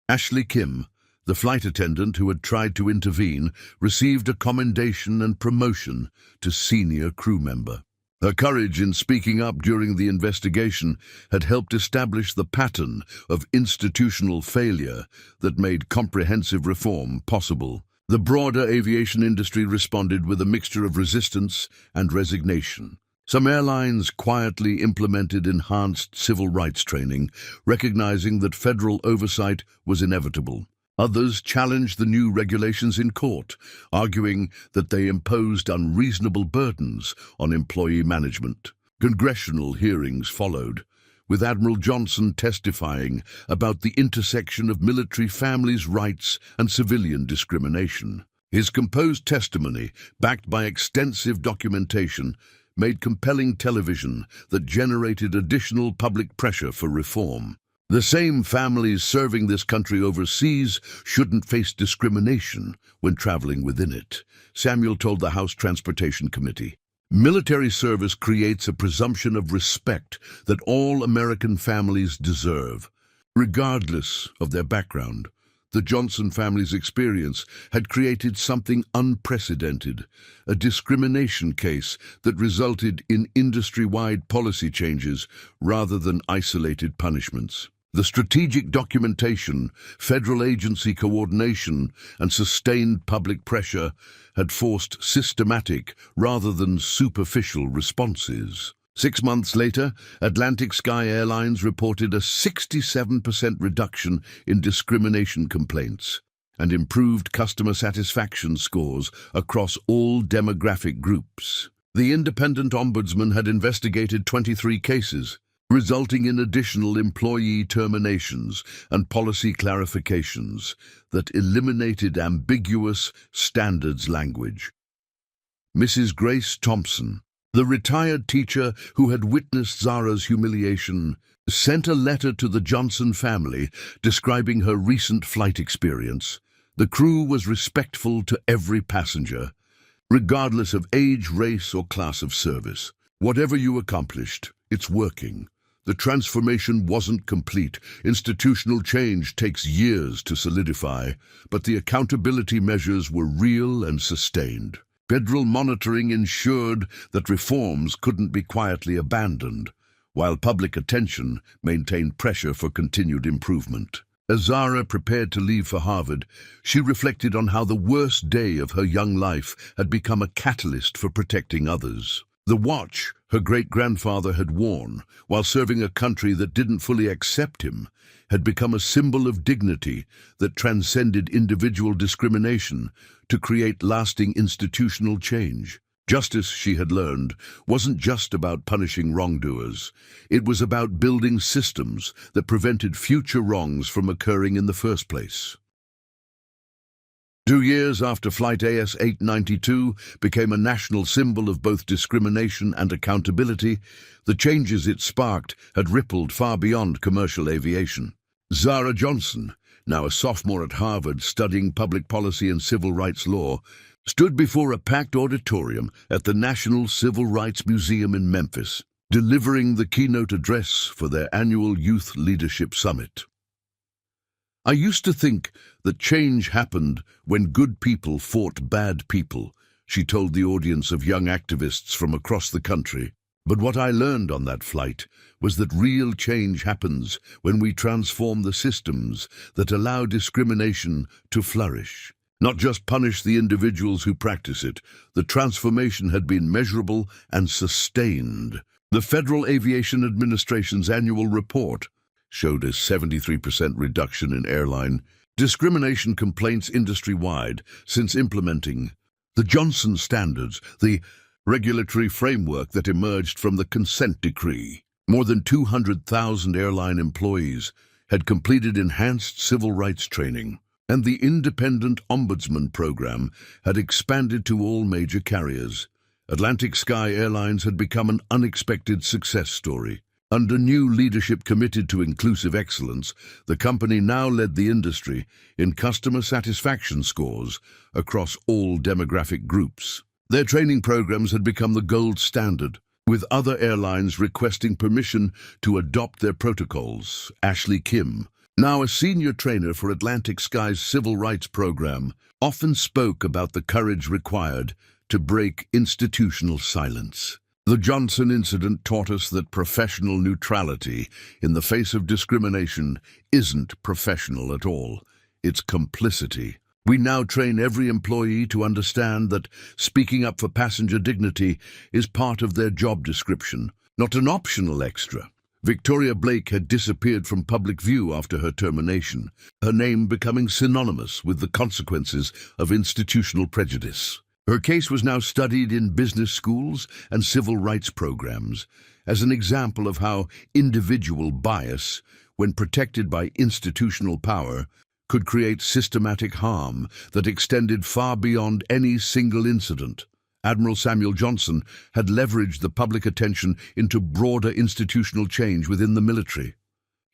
Ashley Kim, the flight attendant who had tried to intervene, received a commendation and promotion to senior crew member. Her courage in speaking up during the investigation had helped establish the pattern of institutional failure that made comprehensive reform possible. The broader aviation industry responded with a mixture of resistance and resignation. Some airlines quietly implemented enhanced civil rights training, recognizing that federal oversight was inevitable. Others challenged the new regulations in court, arguing that they imposed unreasonable burdens on employee management. Congressional hearings followed, with Admiral Johnson testifying about the intersection of military families' rights and civilian discrimination. His composed testimony, backed by extensive documentation, made compelling television that generated additional public pressure for reform. The same families serving this country overseas shouldn't face discrimination when traveling within it, Samuel told the House Transportation Committee. Military service creates a presumption of respect that all American families deserve, regardless of their background. The Johnson family's experience had created something unprecedented, a discrimination case that resulted in industry-wide policy changes rather than isolated punishments. The strategic documentation, federal agency coordination, and sustained public pressure had forced systematic rather than superficial responses. 6 months later, Atlantic Sky Airlines reported a 67% reduction in discrimination complaints and improved customer satisfaction scores across all demographic groups. The independent ombudsman had investigated 23 cases, resulting in additional employee terminations and policy clarifications that eliminated ambiguous standards language. Mrs. Grace Thompson, the retired teacher who had witnessed Zara's humiliation, sent a letter to the Johnson family describing her recent flight experience. The crew was respectful to every passenger, regardless of age, race, or class of service. Whatever you accomplished, it's working. The transformation wasn't complete. Institutional change takes years to solidify, but the accountability measures were real and sustained. Federal monitoring ensured that reforms couldn't be quietly abandoned, while public attention maintained pressure for continued improvement. As Zara prepared to leave for Harvard, she reflected on how the worst day of her young life had become a catalyst for protecting others. The watch her great-grandfather had worn while serving a country that didn't fully accept him had become a symbol of dignity that transcended individual discrimination to create lasting institutional change. Justice, she had learned, wasn't just about punishing wrongdoers. It was about building systems that prevented future wrongs from occurring in the first place. 2 years after Flight AS-892 became a national symbol of both discrimination and accountability, the changes it sparked had rippled far beyond commercial aviation. Zara Johnson, now a sophomore at Harvard studying public policy and civil rights law, stood before a packed auditorium at the National Civil Rights Museum in Memphis, delivering the keynote address for their annual Youth Leadership Summit. "I used to think that change happened when good people fought bad people," she told the audience of young activists from across the country. "But what I learned on that flight was that real change happens when we transform the systems that allow discrimination to flourish, not just punish the individuals who practice it." The transformation had been measurable and sustained. The Federal Aviation Administration's annual report showed a 73% reduction in airline discrimination complaints industry-wide since implementing the Johnson Standards, the regulatory framework that emerged from the consent decree. More than 200,000 airline employees had completed enhanced civil rights training, and the Independent Ombudsman program had expanded to all major carriers. Atlantic Sky Airlines had become an unexpected success story. Under new leadership committed to inclusive excellence, the company now led the industry in customer satisfaction scores across all demographic groups. Their training programs had become the gold standard, with other airlines requesting permission to adopt their protocols. Ashley Kim, now a senior trainer for Atlantic Sky's civil rights program, often spoke about the courage required to break institutional silence. The Johnson incident taught us that professional neutrality in the face of discrimination isn't professional at all. It's complicity. We now train every employee to understand that speaking up for passenger dignity is part of their job description, not an optional extra. Victoria Blake had disappeared from public view after her termination, her name becoming synonymous with the consequences of institutional prejudice. Her case was now studied in business schools and civil rights programs as an example of how individual bias, when protected by institutional power, could create systematic harm that extended far beyond any single incident. Admiral Samuel Johnson had leveraged the public attention into broader institutional change within the military.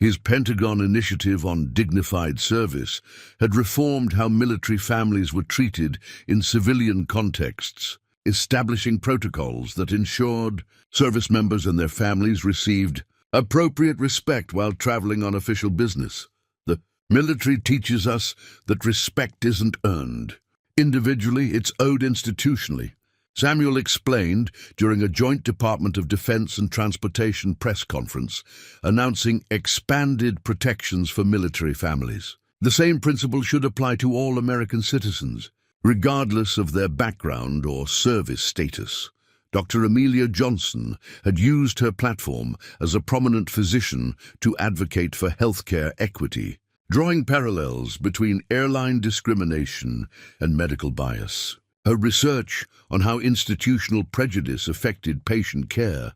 His Pentagon initiative on dignified service had reformed how military families were treated in civilian contexts, establishing protocols that ensured service members and their families received appropriate respect while traveling on official business. The military teaches us that respect isn't earned. Individually, it's owed institutionally. Samuel explained during a joint Department of Defense and Transportation press conference, announcing expanded protections for military families. The same principle should apply to all American citizens, regardless of their background or service status. Dr. Amelia Johnson had used her platform as a prominent physician to advocate for healthcare equity, drawing parallels between airline discrimination and medical bias. Her research on how institutional prejudice affected patient care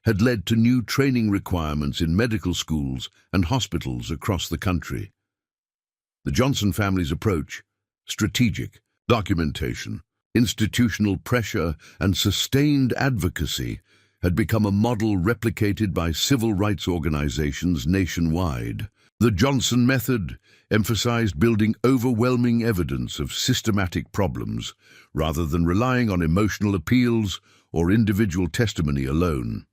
had led to new training requirements in medical schools and hospitals across the country. The Johnson family's approach, strategic, documentation, institutional pressure, and sustained advocacy, had become a model replicated by civil rights organizations nationwide. The Johnson method emphasized building overwhelming evidence of systematic problems rather than relying on emotional appeals or individual testimony alone.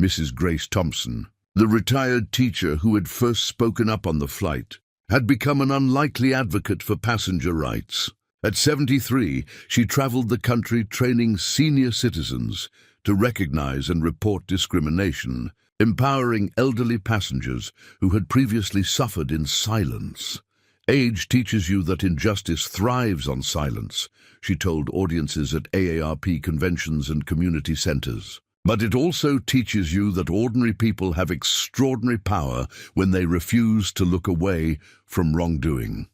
Mrs. Grace Thompson, the retired teacher who had first spoken up on the flight, had become an unlikely advocate for passenger rights. At 73, she traveled the country training senior citizens to recognize and report discrimination, empowering elderly passengers who had previously suffered in silence. Age teaches you that injustice thrives on silence, she told audiences at AARP conventions and community centers. But it also teaches you that ordinary people have extraordinary power when they refuse to look away from wrongdoing.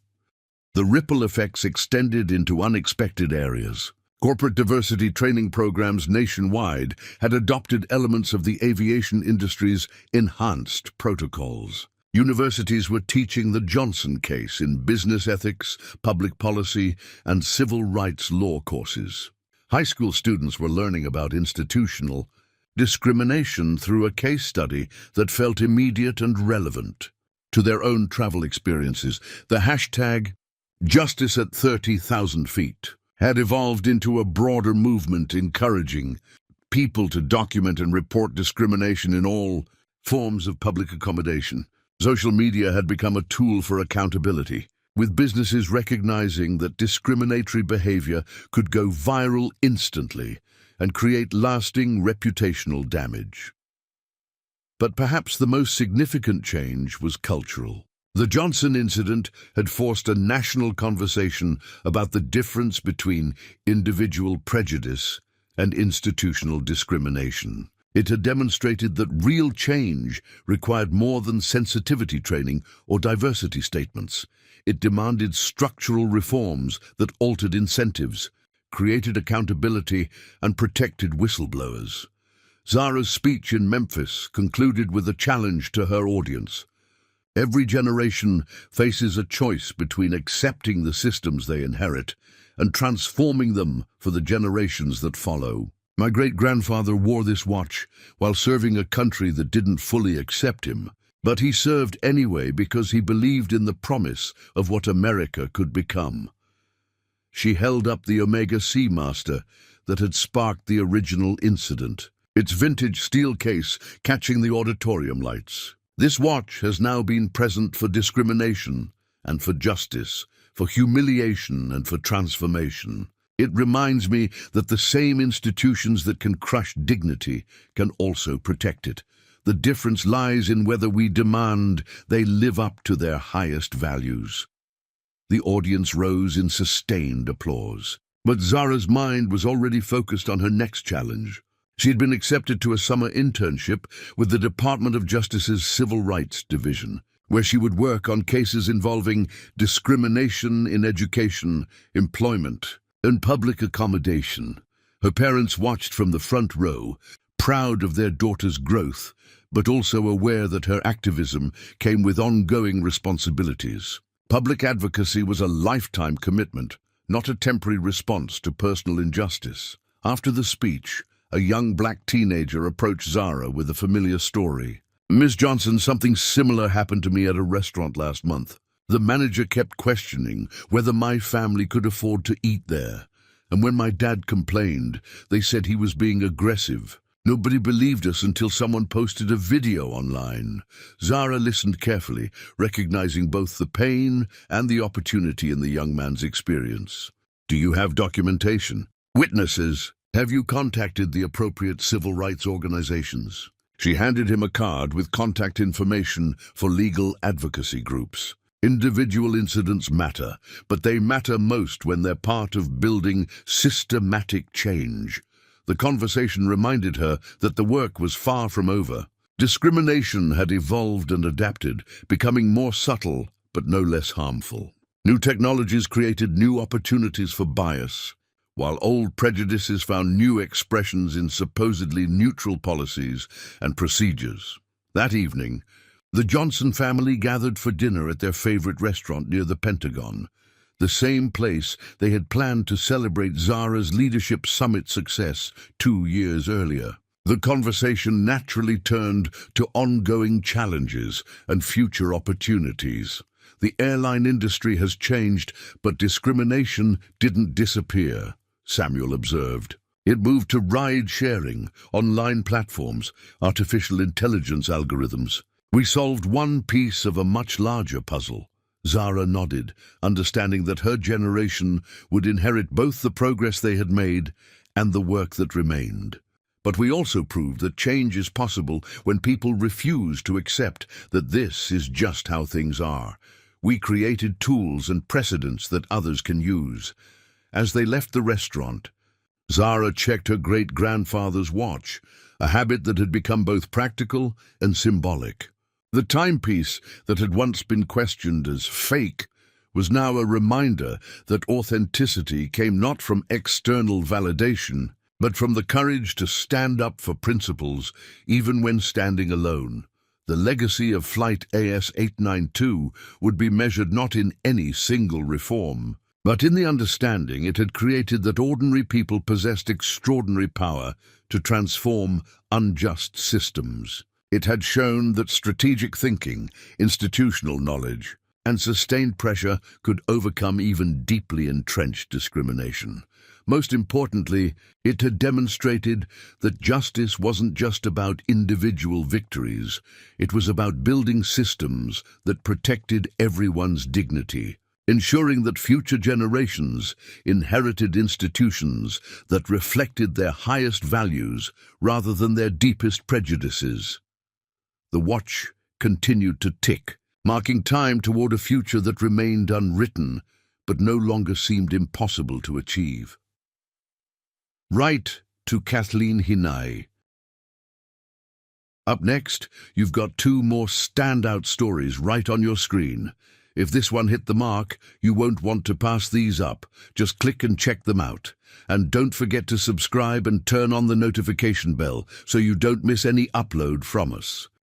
The ripple effects extended into unexpected areas. Corporate diversity training programs nationwide had adopted elements of the aviation industry's enhanced protocols. Universities were teaching the Johnson case in business ethics, public policy, and civil rights law courses. High school students were learning about institutional discrimination through a case study that felt immediate and relevant to their own travel experiences. The hashtag Justice at 30,000 feet had evolved into a broader movement encouraging people to document and report discrimination in all forms of public accommodation. Social media had become a tool for accountability, with businesses recognizing that discriminatory behavior could go viral instantly and create lasting reputational damage. But perhaps the most significant change was cultural. The Johnson incident had forced a national conversation about the difference between individual prejudice and institutional discrimination. It had demonstrated that real change required more than sensitivity training or diversity statements. It demanded structural reforms that altered incentives, created accountability, and protected whistleblowers. Zara's speech in Memphis concluded with a challenge to her audience. Every generation faces a choice between accepting the systems they inherit and transforming them for the generations that follow. My great-grandfather wore this watch while serving a country that didn't fully accept him, but he served anyway because he believed in the promise of what America could become. She held up the Omega Seamaster that had sparked the original incident, its vintage steel case catching the auditorium lights. This watch has now been present for discrimination and for justice, for humiliation and for transformation. It reminds me that the same institutions that can crush dignity can also protect it. The difference lies in whether we demand they live up to their highest values. The audience rose in sustained applause, but Zara's mind was already focused on her next challenge. She had been accepted to a summer internship with the Department of Justice's Civil Rights Division, where she would work on cases involving discrimination in education, employment, and public accommodation. Her parents watched from the front row, proud of their daughter's growth, but also aware that her activism came with ongoing responsibilities. Public advocacy was a lifetime commitment, not a temporary response to personal injustice. After the speech, a young black teenager approached Zara with a familiar story. "Miss Johnson, something similar happened to me at a restaurant last month. The manager kept questioning whether my family could afford to eat there. And when my dad complained, they said he was being aggressive. Nobody believed us until someone posted a video online." Zara listened carefully, recognizing both the pain and the opportunity in the young man's experience. "Do you have documentation? Witnesses? Have you contacted the appropriate civil rights organizations?" She handed him a card with contact information for legal advocacy groups. Individual incidents matter, but they matter most when they're part of building systematic change. The conversation reminded her that the work was far from over. Discrimination had evolved and adapted, becoming more subtle but no less harmful. New technologies created new opportunities for bias, while old prejudices found new expressions in supposedly neutral policies and procedures. That evening, the Johnson family gathered for dinner at their favorite restaurant near the Pentagon, the same place they had planned to celebrate Zara's Leadership Summit success 2 years earlier. The conversation naturally turned to ongoing challenges and future opportunities. The airline industry has changed, but discrimination didn't disappear, Samuel observed. It moved to ride-sharing, online platforms, artificial intelligence algorithms. "We solved one piece of a much larger puzzle." Zara nodded, understanding that her generation would inherit both the progress they had made and the work that remained. "But we also proved that change is possible when people refuse to accept that this is just how things are. We created tools and precedents that others can use." As they left the restaurant, Zara checked her great-grandfather's watch, a habit that had become both practical and symbolic. The timepiece that had once been questioned as fake was now a reminder that authenticity came not from external validation, but from the courage to stand up for principles even when standing alone. The legacy of Flight AS892 would be measured not in any single reform, but in the understanding it had created that ordinary people possessed extraordinary power to transform unjust systems. It had shown that strategic thinking, institutional knowledge, and sustained pressure could overcome even deeply entrenched discrimination. Most importantly, it had demonstrated that justice wasn't just about individual victories. It was about building systems that protected everyone's dignity, ensuring that future generations inherited institutions that reflected their highest values rather than their deepest prejudices. The watch continued to tick, marking time toward a future that remained unwritten, but no longer seemed impossible to achieve. Right to Kathleen Hinai. Up next, you've got two more standout stories right on your screen. If this one hit the mark, you won't want to pass these up. Just click and check them out. And don't forget to subscribe and turn on the notification bell so you don't miss any upload from us.